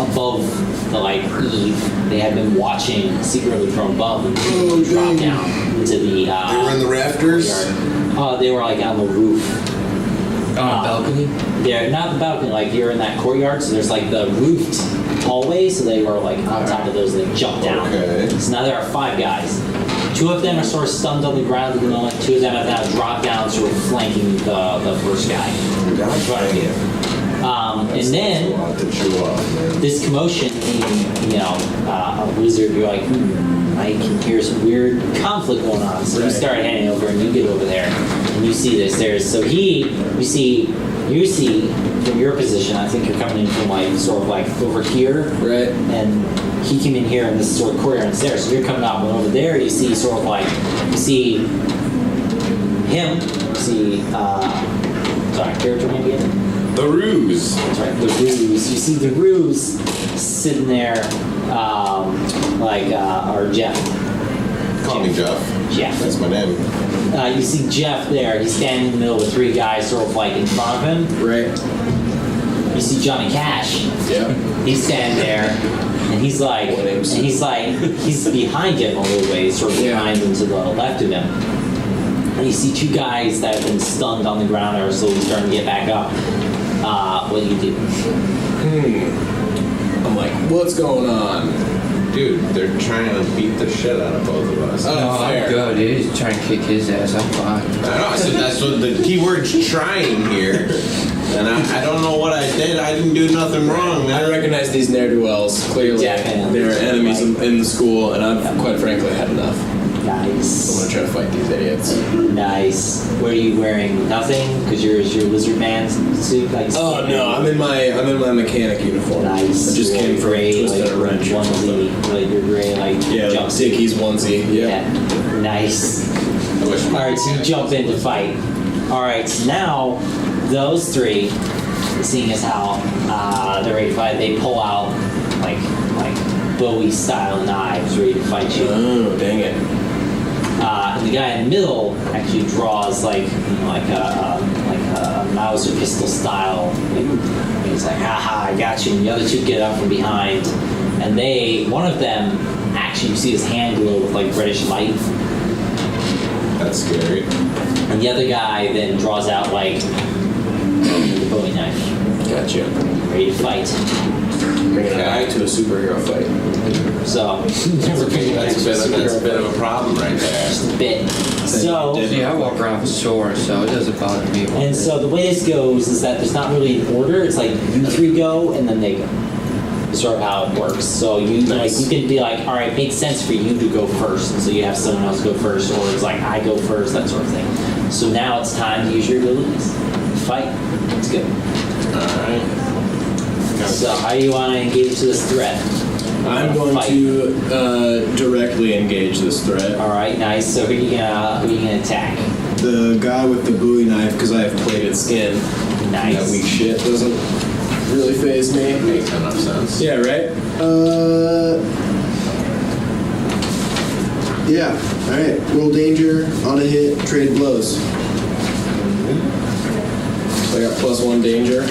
above the like eve. They had been watching secretly from above and drop down into the. They were in the rafters? Courtyard. They were like on the roof. On a balcony? They're not the balcony, like you're in that courtyard, so there's like the roofed hallway, so they were like on top of those and they jumped down. Okay. So now there are 5 guys. 2 of them are sort of stunned on the ground at the moment. 2 of them have now dropped down, sort of flanking the first guy. In front of you. And then That's a lot to chew up, man. this commotion, being, a wizard, you're like, I can hear some weird conflict going on. So you start heading over and you get over there and you see this. You see from your position, I think you're coming in from like sort of like over here. Right. And he came in here in this sort of courtyard and there. So you're coming out, but over there you see sort of like, you see him, you see, sorry, character name again? The ruse. That's right, the ruse. You see the ruse sitting there, or Jeff. Call me Jeff. Jeff. That's my name. You see Jeff there. He's standing in the middle with 3 guys sort of like in front of him. Right. You see Johnny Cash. Yeah. He's standing there, and he's behind him a little ways, sort of behind him to the left of him. And you see 2 guys that have been stunned on the ground or slowly starting to get back up. What do you do? I'm like, what's going on? Dude, they're trying to beat the shit out of both of us. Oh, No, fair. I'm good. dude. He's trying to kick his ass. I'm fine. I know. I said that's what the keyword's trying here, and I don't know what I did. I didn't do nothing wrong, man. I recognize these ne'er-do-wells. Clearly, Yeah. they're enemies in the school, and I've quite frankly had enough. I'm Nice. gonna try to fight these idiots. Nice. What are you wearing? Nothing? Because you're your lizard man suit. Like. Oh no, I'm in my mechanic uniform. Nice. I just came from gray, Twisted like a Wrench or something. onesie, like your gray, like Yeah, like jumpsuit. Dickies onesie. Yeah. Yeah. Nice. I wish All right, so you jump in to fight. All right, so now those three, seeing as how they're ready to fight, they pull out like Bowie style knives ready to fight you. Oh, dang it. And the guy in the middle actually draws like a Mauser pistol style. He's like, haha, I got you. And the other two get up from behind, and one of them actually, you see his hand glow with like reddish light. That's scary. And the other guy then draws out like the Bowie knife, Gotcha. ready to fight. Bringing it back to a superhero fight. So That's a bit of a problem right there. just a bit. So Yeah, I walk around with a sword, so it doesn't bother me. and so the way this goes is that there's not really an order. It's like you three go and then they go. That's sort of how it works. So you Nice. you can be like, all right, it makes sense for you to go first, and so you have someone else go first, or it's like I go first, that sort of thing. So now it's time to use your abilities. Fight. It's good. Alright. So how do you want to engage this threat? I'm going Fight. to directly engage this threat. All right, nice. So who are you gonna attack? The guy with the Bowie knife, because I have plated skin. Nice. That weak shit doesn't really phase me. Makes enough sense. Yeah, right? Yeah. All right. Roll danger, auto hit, trade blows. So I got +1 danger.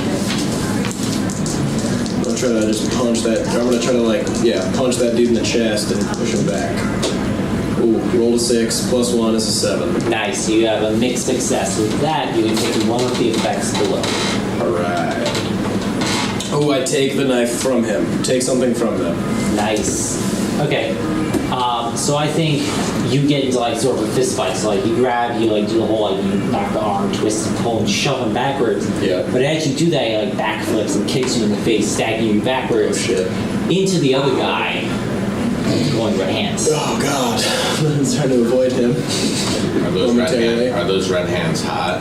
I'm gonna try to just punch that. I'm gonna try to punch that dude in the chest and push him back. Ooh, roll a 6, +1 is a 7. Nice. You have a mixed success. With that, you can take one of the effects below. Alright. Oh, I take the knife from him. Take something from them. Nice. Okay. So I think you get into like sort of a fist fight. So like you grab, you like do the whole like you knock the arm, twist and pull and shove him backwards. Yeah. But as you do that, he like backflips and kicks you in the face, staggering you backwards Oh, shit. into the other guy, going right hands. Oh god. I'm trying to avoid him. Are those red hands hot?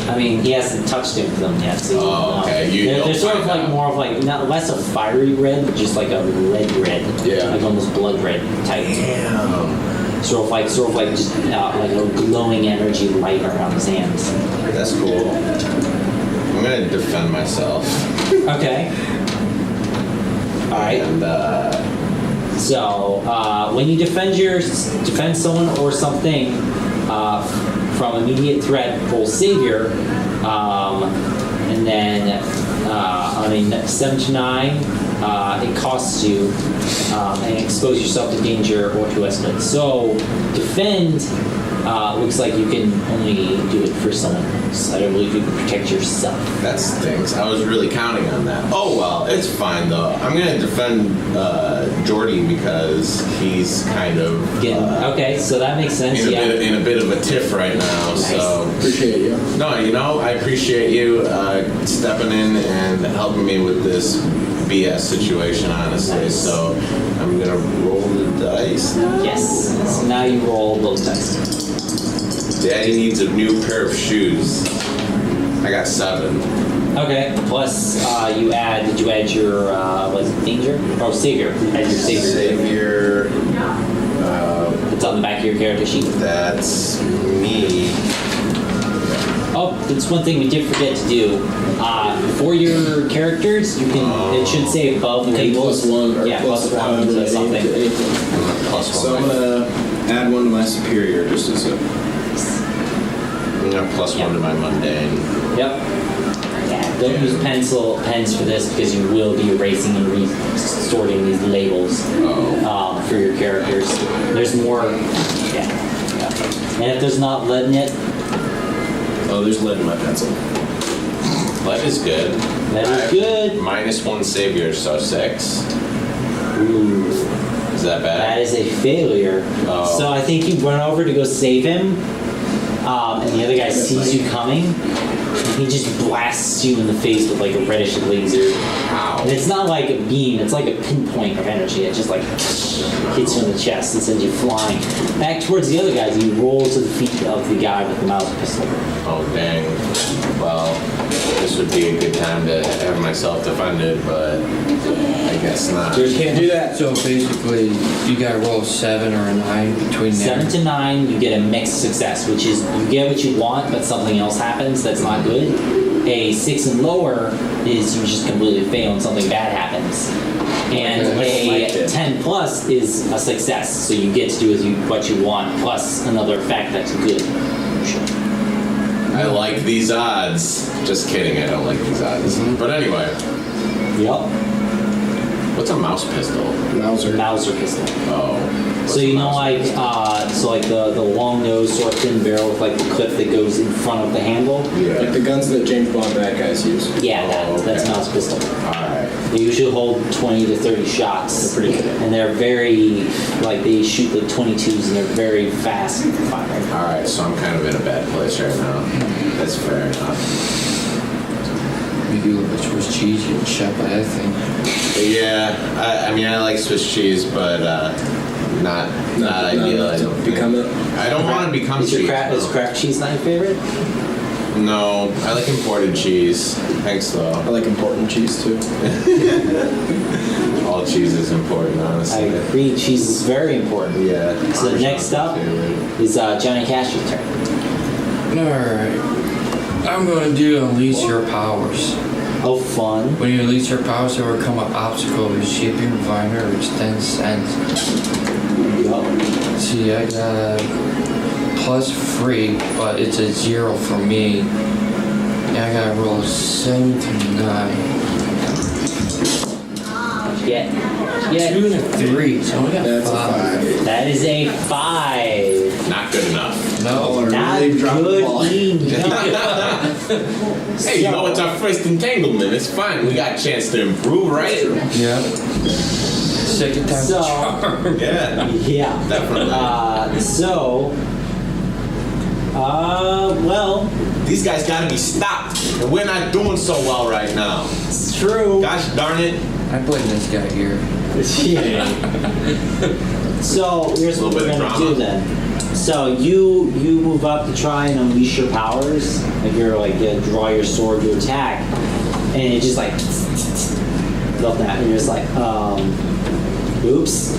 I mean, he hasn't touched him with them yet, so Oh, you don't know. okay. You They're don't sort of find like out. more of like not less a fiery red, but just like a red, Yeah. like almost blood red type. Damn. Sort of like just like a glowing energy light around his hands. That's cool. I'm gonna defend myself. Okay. All right. And So when you defend someone or something from immediate threat, roll savior, and then on a 7 to 9, it costs you and expose yourself to danger or to escalate. So defend looks like you can only do it for someone else. I don't believe you can protect yourself. that stinks. I was really counting on that. Oh well, it's fine though. I'm gonna defend Jordy because he's kind of Okay, so that makes sense. in Yeah. a bit of a tiff right now. So Appreciate you. no, I appreciate you stepping in and helping me with this BS situation, honestly. Nice. So I'm gonna roll the dice. Yes. So now you roll both dice. Daddy needs a new pair of shoes. I got 7. Okay. Plus, you add. Did you add your was it danger? Oh, savior. Add your savior. Savior. It's on the back of your character sheet. That's me. Oh, that's one thing we did forget to do. For your characters, you can. It should say above labels. +1 or yeah, plus +1 however to many something. to anything. Plus So I'm 1. gonna add one to my superior just as a. I'm gonna plus 1 to my mundane. Yep. Yeah. Don't use pens for this because you will be erasing and resorting these labels for your characters. There's more. Yeah. And if there's not lead in it, Oh, there's lead in my pencil. Lead is good. Lead is I have good. -1 savior, so 6. ooh. Is that bad? That is a failure. Oh. So I think you run over to go save him, and the other guy sees you coming, and he just blasts you in the face with like a reddish laser. And it's not like a beam, it's like a pinpoint of energy. It just like hits you in the chest and sends you flying. Back towards the other guys, you roll to the feet of the guy with the Mauser pistol. Oh, dang. Well, this would be a good time to have myself defended, but I guess not. You can't do that. So basically, you gotta roll a 7 or a 9 between there. 7 to 9, you get a mixed success, which is you get what you want, but something else happens that's not good. A 6 and lower is you just completely fail and something bad happens. And Okay. a 10 plus is a success, so you get to do what you want, plus another effect that's good. I like these odds. Just kidding, I don't like these odds. But anyway, Yep. what's a mouse pistol? Mauser. Mauser pistol. Oh. So you know, like, the long nose, sort of thin barrel with like the clip that goes in front of the handle. Like Yeah. the guns that James Bond bad guys use. Yeah, that's okay. mouse pistol. Alright. They usually hold 20 to 30 shots. They're pretty good. And they're very, like, they shoot the 22s and they're very fast firing. Alright, so I'm kind of in a bad place right now. That's fair enough. Maybe a little bit Swiss cheese, you get shot by that thing. Yeah, I mean, I like Swiss cheese, but not ideal. I don't become it. I don't want to become Is cheese. is no. craft cheese not your favorite? No, I like imported cheese. Thanks, I though. like important cheese too. All cheese is important, I honestly. agree, cheese is very important. Yeah. So next up is Johnny Cash's turn. Alright. I'm gonna do Unleash Your Powers. Oh, fun. When you release your powers to overcome an obstacle, your shipping environment reaches 10 cents. Yup. See, I got +3, but it's a 0 for me. And I gotta roll 7 to 9. Yeah. 2 and a 3, so I got That's a 5. 5. That is a 5. Not good enough. No. Not really dropped the ball. good enough. Hey, you know, it's our first entanglement. It's fine. We got a chance to improve, right? Yeah. Second time's So- a charm. Yeah. Yeah. Definitely. Well, These guys gotta be stopped. And we're not doing so well right now. it's true. Gosh darn it. I blame this guy here. Yeah. So here's what A little we're bit of gonna drama. do then. So you move up to try and unleash your powers. Like you're like draw your sword to attack, and it just like love that. And you're just like, oops,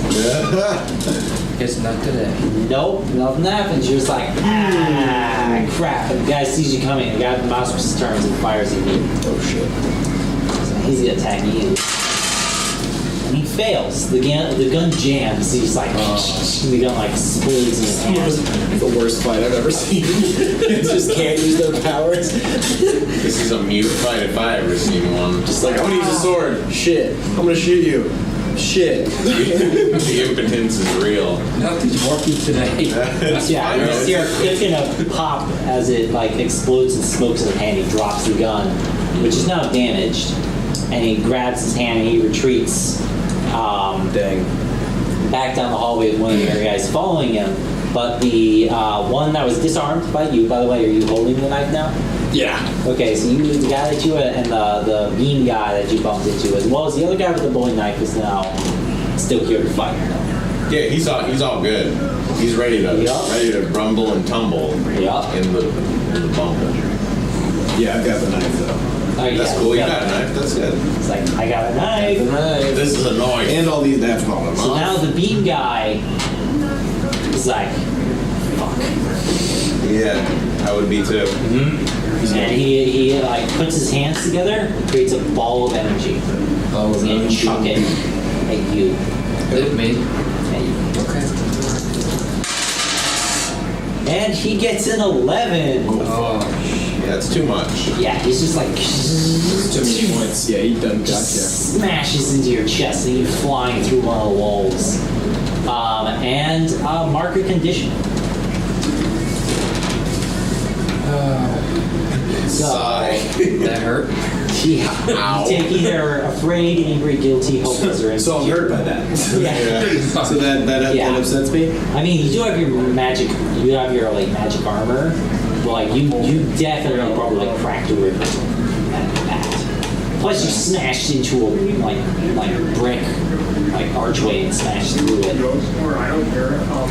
Guess not today. nope, nothing happens. You're just like, crap. And the guy sees you coming. The guy with the mouse turns and fires at you. Oh shit. So he's gonna attack you. And he fails. The gun jams. He's like, the gun like explodes in his hands. The worst fight I've ever seen. Just can't use their powers. This is a mute fight if I ever seen one. Just like, I'm gonna use a sword. Shit. I'm gonna shoot you. Shit. The impotence is real. Nothing's working today. Yeah, you just hear it's gonna pop as it like explodes and smokes in his hand. He drops the gun, which is now damaged, and he grabs his hand and he retreats Dang. back down the hallway with one of the other guys following him. But the one that was disarmed by you, by the way, are you holding the knife now? Yeah. Okay, so you, the guy that you and the beam guy that you bumped into, as well as the other guy with the bowling knife, is now still here to fight. Yeah, he's all good. He's ready to rumble and tumble Yeah. in the bumble. Yeah, I've got the knife though. Oh, yeah, That's cool. You got a knife. That's good. It's like, I got a knife. This is annoying. And all these knives falling So off. now the beam guy is like, fuck. Yeah, I would be too. And he like puts his hands together, creates a ball of energy. Oh, He's gonna chuck it at you. Hit me. At you. Okay. And he gets an 11. Oh, Yeah, it's too much. Yeah, he's just like Too many points. Yeah, he done gotcha. smashes into your chest and you're flying through one of the walls. And mark your condition. So, That hurt. yeah, you take either afraid, angry, guilty, hopeless, or So I'm hurt by that. Yeah. So that Yeah. upsets me. I mean, you do have your magic. You have your like magic armor, but like you definitely probably like cracked a rib at that. Plus, you smashed into a like brick like archway and smashed through it.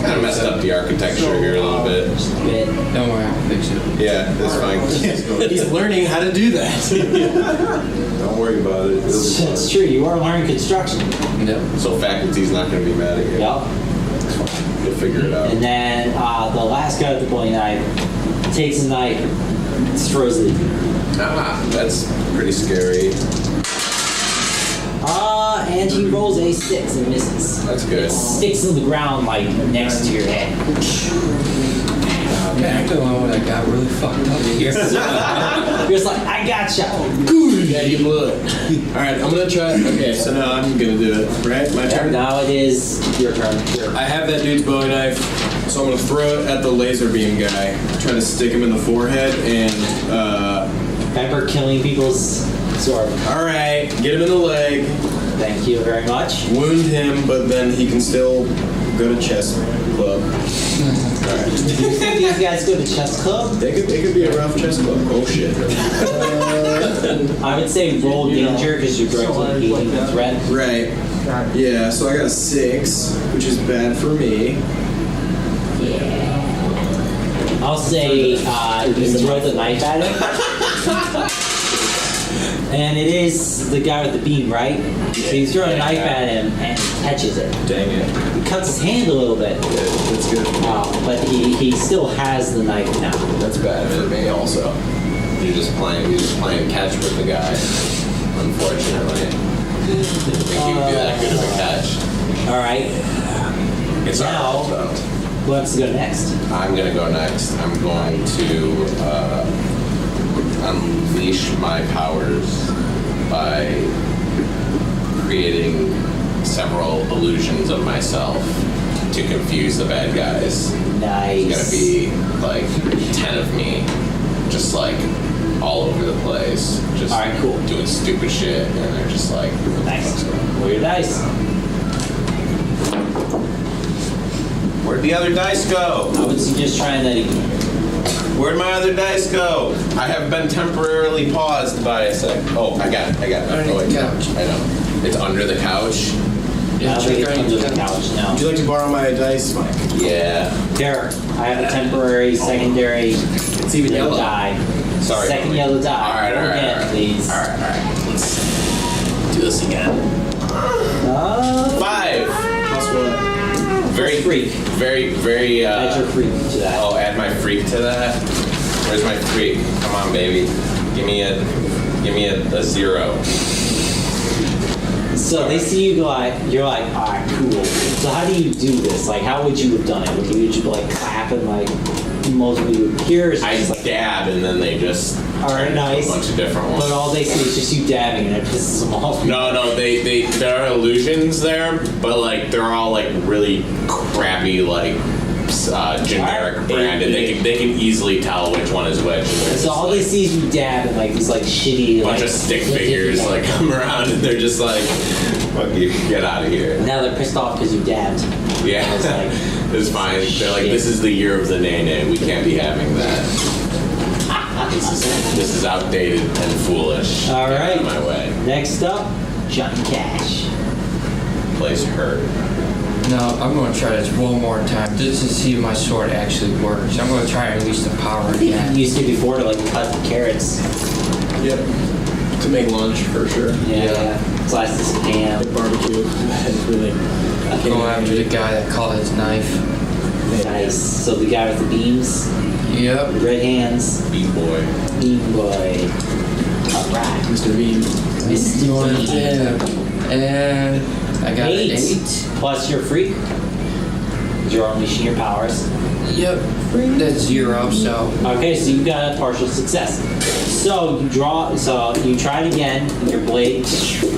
Kind of messed up the architecture here a little bit. Just a bit. Don't worry, I'll fix it. Yeah, that's fine. He's learning how to do that. Don't worry about it. It's true. You are learning construction. Yep. So faculty's not going to be mad at you. Yep. You'll figure it out. And then the last guy with the bowie knife takes a knife, throws it. That's pretty scary. And he rolls a 6 and misses. That's good. It sticks in the ground like next to your head. Man, I don't know what I got really fucked up here. You're just like, I gotcha. Yeah, you blew it. All right, I'm gonna try. Okay, so now I'm gonna do it. Right, my turn. Now it is your turn. I have that dude's bowie knife, so I'm gonna throw it at the laser beam guy. Try to stick him in the forehead and. Remember killing people's sword. All right, get him in the leg, Thank you very much. wound him, but then he can still go to chess club. These guys go to chess club. It could be a rough chess club. Oh shit. I would say roll danger because you're directly engaging the threat. Right. Yeah, so I got a 6, which is bad for me. I'll say you throw the knife at him. And it is the guy with the beam, right? So you throw a knife at him and he catches it. Dang it. He cuts his hand a little bit. That's good. But he still has the knife now. That's bad for me also. You're just playing catch with the guy. Unfortunately, didn't think he would be that good of a catch. All right. It's Now- our fault, though. Who wants to go next? I'm gonna go next. I'm going to unleash my powers by creating several illusions of myself to confuse the bad guys. Nice. It's gonna be like 10 of me, just like all over the place, just All right, cool. doing stupid shit, and they're just like, Nice. Roll your dice. where'd the other dice go? I would suggest trying that again. Where'd my other dice go? I have been temporarily paused by a sec. Oh, I got it. Underneath Oh, wait, the couch. I know. It's under the couch. I don't think it's under the couch now. Would you like to borrow my dice, Mike? Yeah. Here, I have a temporary, secondary, It's even yellow yellow. die. Sorry. Second yellow die. All right. Again, please. All right. Let's do this again. 5. Plus what? Very freak. Very. Add your freak to that. Oh, add my freak to that. Where's my freak? Come on, baby. Give me a 0. So they see you go like, you're like, alright, cool. So how do you do this? Like, how would you have done it? Would you just like clap and like multiple you would hear? Or is it I just like, dab and then they just All right, turn into nice. a bunch of different ones. but all they see is just you dabbing and it pisses them off. No, there are illusions there, but like they're all like really crappy, like generic Alright. branded. They can easily tell which one is which. And they're So just, all they see is you dab and like these like shitty bunch like of stick figures like come around and they're just like, "Fuck you, get out of here." Now they're pissed off because you dabbed. Yeah, It's like, it's fine. They're like, "This is the year of the nay. We can't be having that. This is outdated and foolish. All Get out right. of my way." Next up, Johnny Cash. Place hurt. No, I'm going to try this one more time just to see if my sword actually works. I'm going to try and release the power I think again. you used it before to like cut carrots. Yep. To make lunch for sure. Yeah. Slice some ham. Barbecue. That's really. Go after the guy that caught his knife. Nice. So the guy with the beams, Yep. red hands, Beat boy. beam boy. Alright. Mr. Bean. Mr. Bean. Yeah. And I got an 8. Plus your freak. You're unleashing your powers. Yep. That's 0, so. Okay, so you got a partial success. So you try it again, and your blade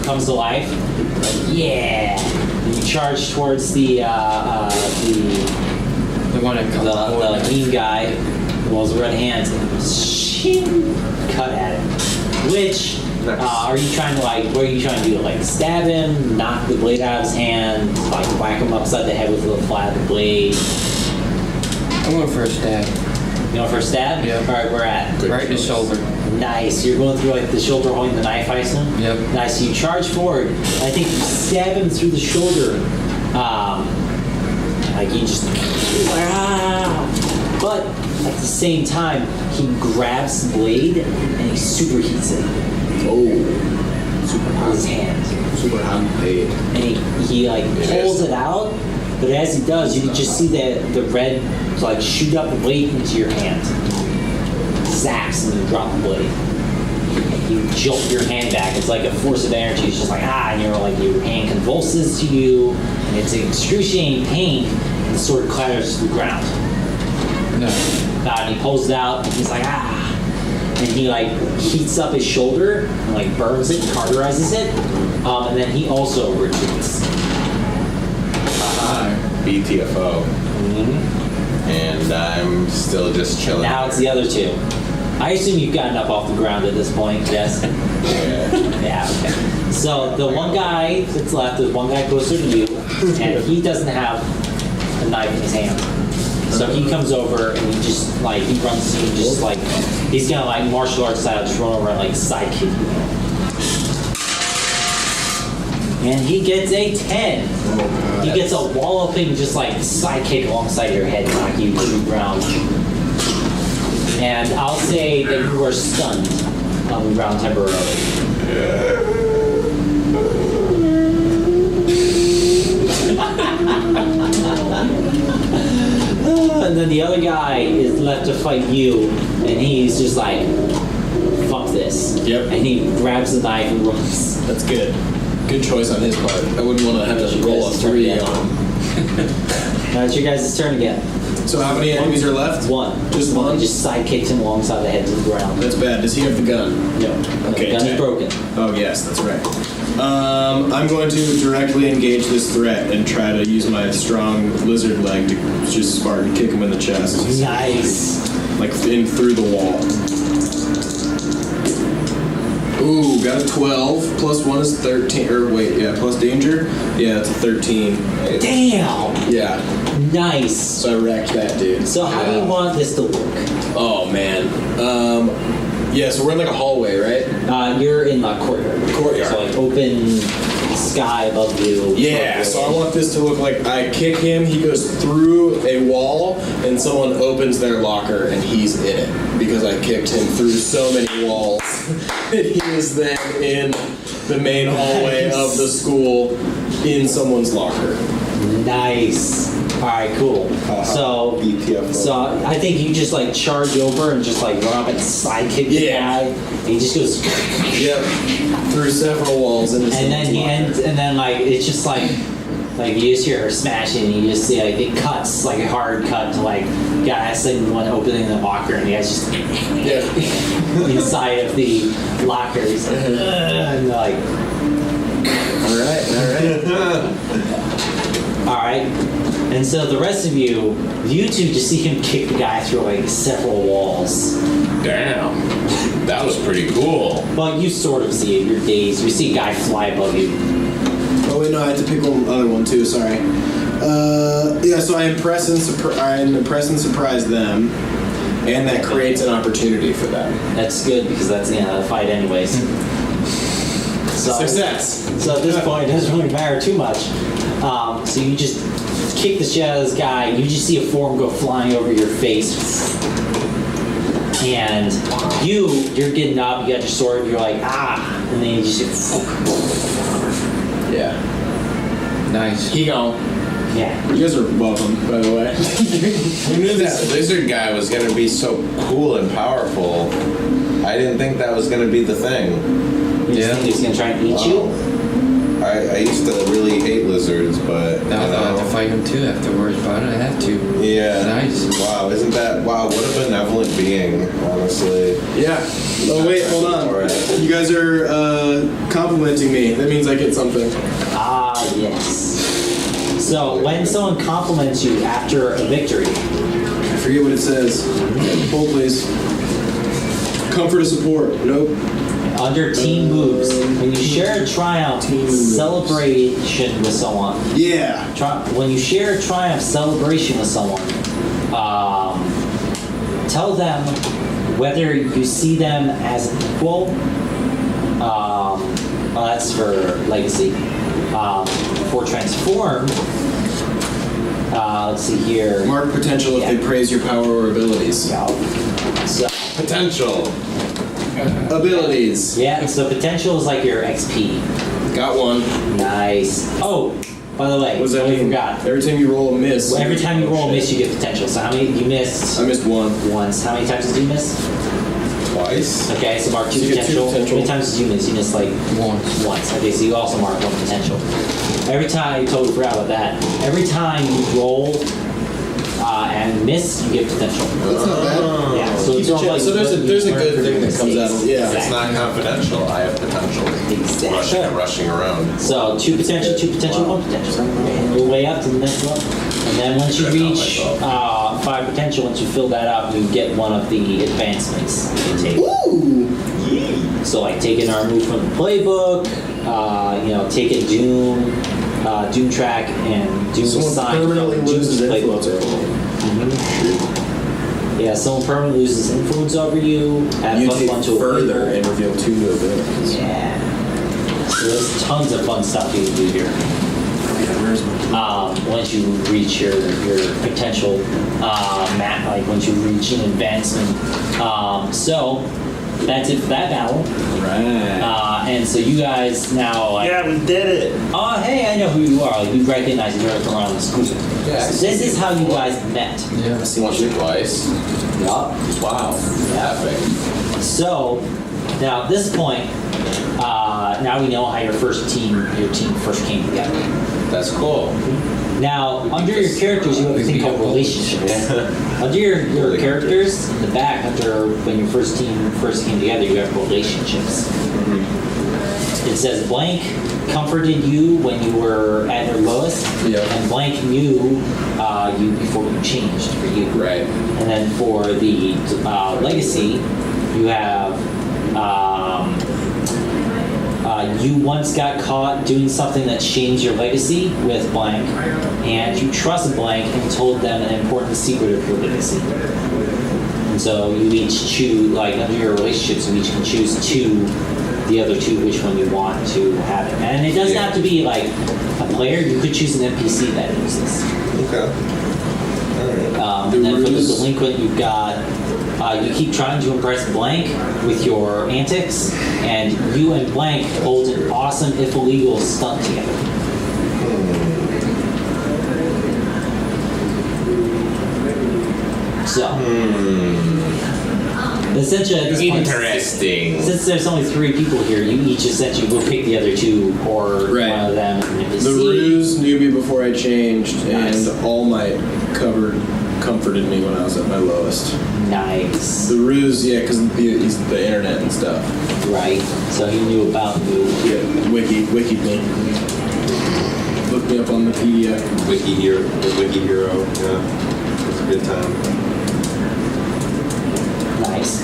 comes to life. Like, yeah. And you charge towards the The one that comes mean guy. Well, his red hands shing, cut at him. Which are you trying to what are you trying to do? Like stab him, knock the blade out of his hand, like whack him upside the head with the flat of the blade? I'm going for a stab. You know, for a stab? Yeah. All right, we're at. Right in the shoulder. Nice. You're going through like the shoulder holding the knife, I assume? Yep. Nice. You charge forward. I think you stab him through the shoulder. Like you just. But at the same time, he grabs the blade and he superheats it. Oh, With his hand. super hot blade. And he like pulls it out, but as he does, you can just see the red like shoot up the blade into your hand. Zaps and you drop the blade. You jolt your hand back. It's like a force of energy. It's just like and you're like your hand convulses to you, and it's excruciating pain, and the sword clatters to the ground. No. And he pulls it out, and he's like and he like heats up his shoulder and like burns it and cauterizes it, and then he also retreats. BTFO. And I'm still just chilling. Now it's the other two. I assume you've gotten up off the ground at this point, yes? Yeah, okay. So the one guy that's left, there's one guy closer to you, and he doesn't have a knife in his hand. So he comes over and he just he runs to you, just he's gonna martial arts style, just run over and sidekick you. And he gets a 10. He gets a walloping, just sidekick alongside your head, knock you to the ground. And I'll say that you are stunned on the ground temporarily. And then the other guy is left to fight you, and he's just like, fuck this. Yep. And he grabs the knife and runs. That's good. Good choice on his part. I wouldn't want to have to roll a 3 on him. Now it's your guys' turn again. So how many enemies are left? One. Just one? Just sidekicks him alongside the head to the ground. That's bad. Does he have the gun? No. Okay, The gun is 10. broken. Oh yes, that's right. I'm going to directly engage this threat and try to use my strong lizard leg to just Spartan kick him in the chest. Nice. Like in through the wall. Ooh, got a 12. Plus 1 is 13. Plus danger? Yeah, it's a 13. Damn. Yeah. Nice. So I wrecked that dude. So how do you want this to look? Oh man. Yeah, so we're in like a hallway, right? You're in the courtyard. Courtyard. So open sky above you. Yeah, so I want this to look like I kick him, he goes through a wall, and someone opens their locker and he's in it. Because I kicked him through so many walls. And he is then in the main hallway of the school in someone's locker. Nice. All right, cool. So I think you just charge over and just run up and sidekick the guy. And he just goes. Yep. Through several walls into And then someone's he locker. ends, and then it's just you just hear her smashing, and you just see it cuts a hard cut to guy second one opening the locker, and the guy's just inside of the locker. He's like, and they're all right. And so the rest of you two just see him kick the guy through several walls. Damn. That was pretty cool. But you sort of see it. You're dazed. You see a guy fly above you. Oh wait, no, I have to pick one other one too. Sorry. So I impress and surprise them, and that creates an opportunity for them. That's good because that's the end of the fight, anyways. Success. So at this point, it doesn't really matter too much. So you just kick the shit out of this guy. You just see a form go flying over your face. And you're getting up, you got your sword, you're like, and then you just Yeah. Nice. He gone. yeah. You guys are welcome, by the way. Who knew that lizard guy was going to be so cool and powerful? I didn't think that was going to be the thing. You just think he's gonna try and eat you? I used to really hate lizards, but Now I have to fight him too afterwards, but I don't have to. Yeah. Nice. Wow, what a benevolent being, honestly. Yeah. Oh wait, hold on. You guys are complimenting me. That means I get something. Yes. So when someone compliments you after a victory, forget what it says. Hold, please. Comfort of support. Nope. Under team moves, when you share a triumph Team moves. celebration with someone, Yeah. when you share a triumph celebration with someone, tell them whether you see them as an equal. Well, that's for legacy. For transform, let's see here. Mark potential if they praise your power or abilities. So, Potential. Abilities. yeah, so potential is like your XP. Got one. Nice. Oh, by the way, What does that I mean? forgot. Every time you roll a miss. Well, every time you roll a shit. miss, you get potential. So how many you missed? I missed one. Once. How many times did you miss? Twice. Okay, so mark two So you get two potential. How potential. many times did you miss? You missed like once. Okay, so you also mark one potential. Every time, you totally forgot about that. Every time you roll and miss, you get potential. That's not bad. Yeah, so it's all like So there's a good thing that comes out of yeah. It's not confidential. I have potential. Exactly. Rushing around. So two potential, Wow. one potential. And your way up to the next level. And then once you Check out reach myself. 5 potential, once you fill that up, you get one of the advancements you take. Ooh. So like taking our move from the playbook, taking Doom, Doom track, and Doom Someone sign permanently from Doom's loses influence playbook. over you. Yeah, someone permanently loses influence over you. Add You plus take one to a further playbook. and reveal 2 new abilities. Yeah. So there's tons of fun stuff you can do here. Where's my Once you reach your potential map, like once you reach an advancement. So that's it for that battle. Right. And so you guys now like, Yeah, we did it. oh hey, I know who you are. Like, you recognize you from around the school. Yeah, I So see this is you how you before. guys met. Yeah. Once or twice. Yup. Wow. Yeah. Epic. So now at this point, now we know how your team first came together. That's cool. Now, under your characters, you have a thing called relationships. Under your characters, in the back, when your first team first came together, you have relationships. It says blank comforted you when you were at your lowest, Yeah. and blank knew you before you changed for you. Right. And then for the legacy, you have you once got caught doing something that changed your legacy with blank, and you trust blank and told them an important secret of your legacy. And so you each choose, like under your relationships, you each can choose the other two, which one you want to have it. And it doesn't have to be like a player, you could choose an NPC that uses. Okay. And then for the delinquent, you've got you keep trying to impress blank with your antics, and you and blank hold an awesome, if illegal, stunt together. So, essentially at this point, Interesting. since there's only 3 people here, you each essentially will pick the other 2 or Right. one of them. And if you The see- ruse knew me before I changed, Nice. and All Might comforted me when I was at my lowest. Nice. The ruse, yeah, because the internet and stuff. Right. So he knew about you. Yeah, wikied me. Looked me up on Wikipedia. Wiki hero. Yeah. It's a good time. Nice.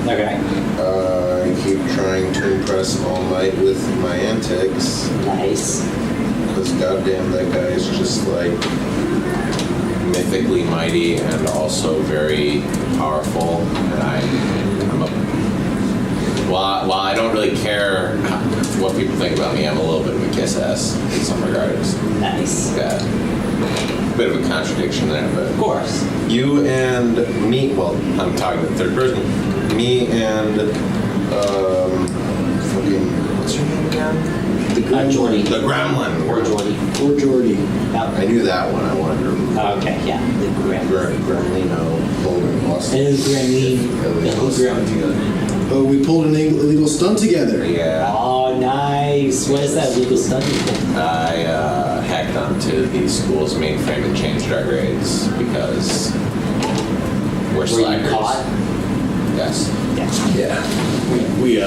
Okay. I keep trying to impress All Might with my antics, Nice. because goddamn, that guy is just like mythically mighty and also very powerful. And I'm a while I don't really care what people think about me, I'm a little bit of a kiss ass in some regards. Nice. Yeah. Bit of a contradiction there, but Of course. you and me, well, I'm talking to the third person. Me and, fucking, what's your name again? Jordy. The Gremlin. Or Jordy. Or Jordy. I knew that one. I wanted to remember. Okay, yeah. The Grim. Gremlino, Golden Austin. El Gremlin. El Gremlin. Oh, we pulled an illegal stunt together. Yeah. Oh, nice. What is that legal study for? I hacked onto the school's mainframe and changed our grades because we're Were you slackers. caught? Yes. Yeah. We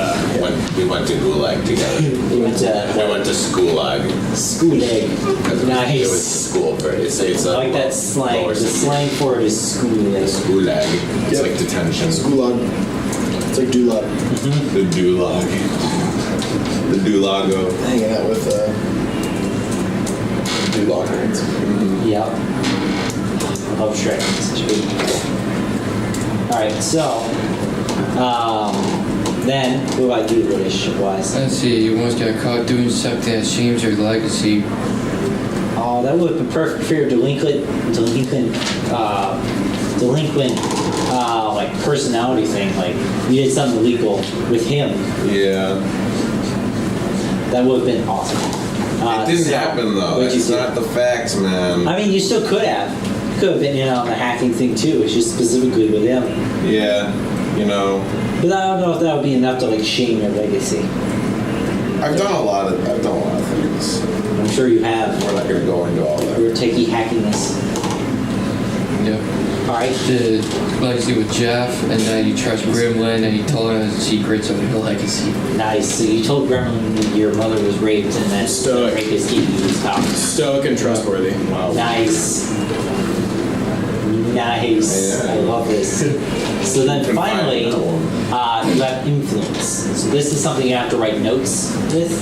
We went to Gulag together. We went We to went to Schoolag. school egg. It was Nice. school for it's I a like that slang. lower The city. slang for it is school egg. Schoolag. It's Yep. like detention. Gulag. It's like Dulag. The Dulag. The Dulago. Hanging out with Dulagers. Yep. Love Shrek. Such a good. Alright, so then what do I do relationship wise? Let's see, you once got caught doing something that shames your legacy. Oh, that would have been perfect for your delinquent, like personality thing. Like you did something illegal with him. Yeah. That would have been awesome. It didn't so, happen though. what'd you That's do? not the facts, man. I mean, you still could have. Could have been in on the hacking thing too. It's just specifically with him. Yeah. You know, But I don't know if that would be enough to like shame your legacy. I've done a lot of things. I'm sure you have. We're not gonna go into all that. Your techie hackiness. Yep. All right. The legacy with Jeff, and then you trust Gremlin, and he told him his secrets of your legacy. Nice. So you told Gremlin that your mother was raped, and then Stoic. the rapist gave you his power. Stoic and trustworthy. Wow. Nice. Nice. Yeah. I love this. So then Can find finally, that one. you have influence. So this is something you have to write notes with.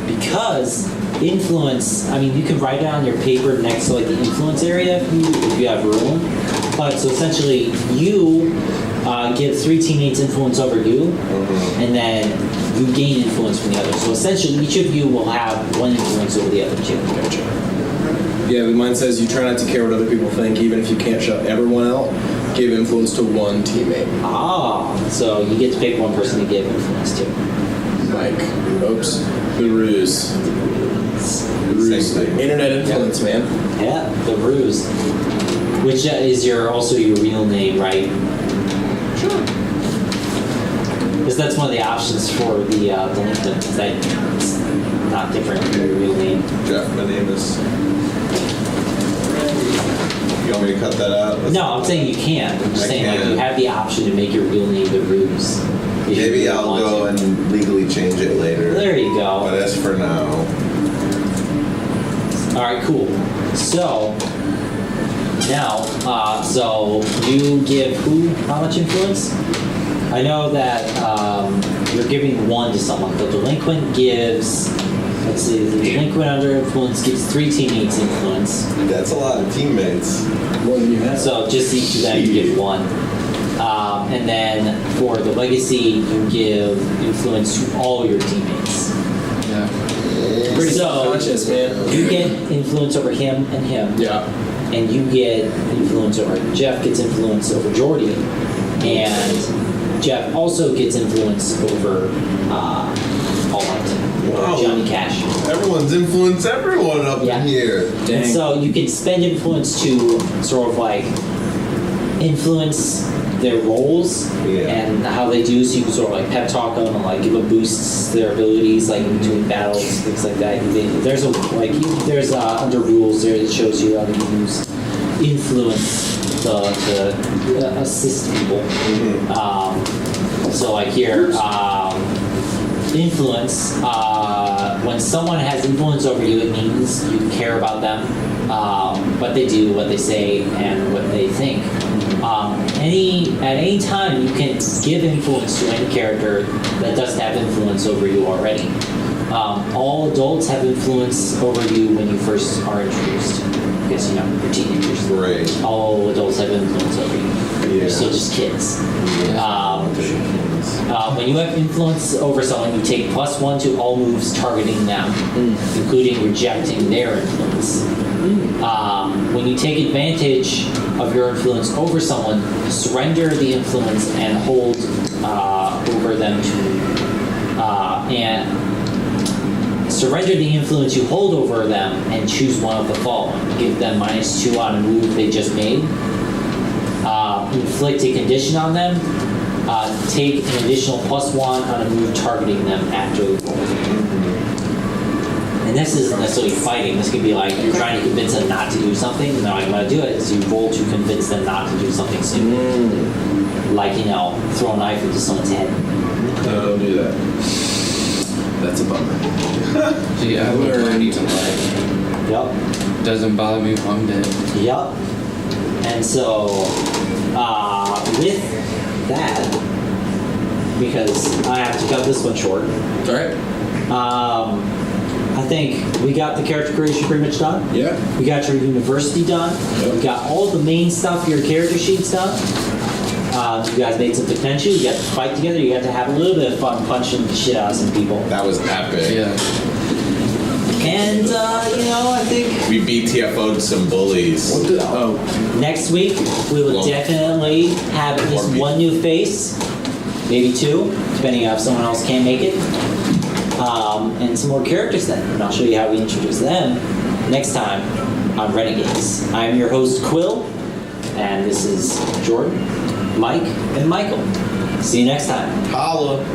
Because influence, I mean, you can write it on your paper next to like the influence area if you have room. But so essentially, you give 3 teammates influence over you, and then you gain influence from the other. So essentially, each of you will have 1 influence over the other 2. Yeah, but mine says you try not to care what other people think, even if you can't shut everyone out. Give influence to 1 teammate. Ah, so you get to pick 1 person to give influence to. Mike. Oops. The ruse. The ruse. Same thing. Internet influence, man. Yeah, the ruse. Which is also your real name, right? Sure. Because that's one of the options for the delinquent. Is that it's not different from your real name. Jeff, my name is. You want me to cut that out? No, I'm saying you can. I'm just I saying like can. you have the option to make your real name the ruse. if you Maybe really I'll want go to. and legally change it later. There you But go. as for now, All right, cool. So now, so you give who how much influence? I know that you're giving 1 to someone. The delinquent gives. Let's see. The delinquent under influence gives 3 teammates influence. that's a lot of teammates. More than you have. So just each of them you give 1. And then for the legacy, you give influence to all your teammates. Yeah. Pretty So- self-conscious, man. You get influence over him and him. Yeah. And you get influence over Jeff gets influence over Jordy, and Jeff also gets influence over All Might, Wow. Johnny Cash. Everyone's influenced everyone up Yeah. in here. And so you can spend influence to sort of like influence their roles Yeah. and how they do. So you can sort of like pep talk them and like give them boosts to their abilities, like in between battles, things like that. There's under rules there that shows you how to use influence to assist people. So like here, influence. When someone has influence over you, it means you care about them, what they do, what they say, and what they think. At any time, you can give influence to any character that doesn't have influence over you already. All adults have influence over you when you first are introduced, because you're teenagers. Right. All adults have influence over you. Yeah. You're still just kids. When you have influence over someone, you take +1 to all moves targeting them, including rejecting their influence. When you take advantage of your influence over someone, surrender the influence and hold over them and surrender the influence you hold over them and choose one of the following. Give them -2 on a move they just made. Inflict a condition on them. Take an additional +1 on a move targeting them after the roll. And this isn't necessarily fighting. This could be like you're trying to convince them not to do something, and they're like, I'm going to do it. So you roll to convince them not to do something soon. Like, throw a knife into someone's head. No, don't do that. That's a bummer. See, I would learn even like. Yep. Doesn't bother me if I'm dead. Yep. And so, with that, because I have to cut this one short, All right. I think we got the character creation pretty much done. Yeah. We got your university done. Yep. We got all the main stuff, your character sheets done. You guys made some potential. You got to fight together. You got to have a little bit of fun punching the shit out of some people. That was epic. Yeah. And, I think We BTFO'd some bullies. What the? Oh. next week we will Well, definitely have at least or me. one new face, maybe two, depending on if someone else can't make it. And some more characters then. And I'll show you how we introduce them next time on Renegades. I'm your host, Quill, and this is Jordan, Mike, and Michael. See you next time. Holla.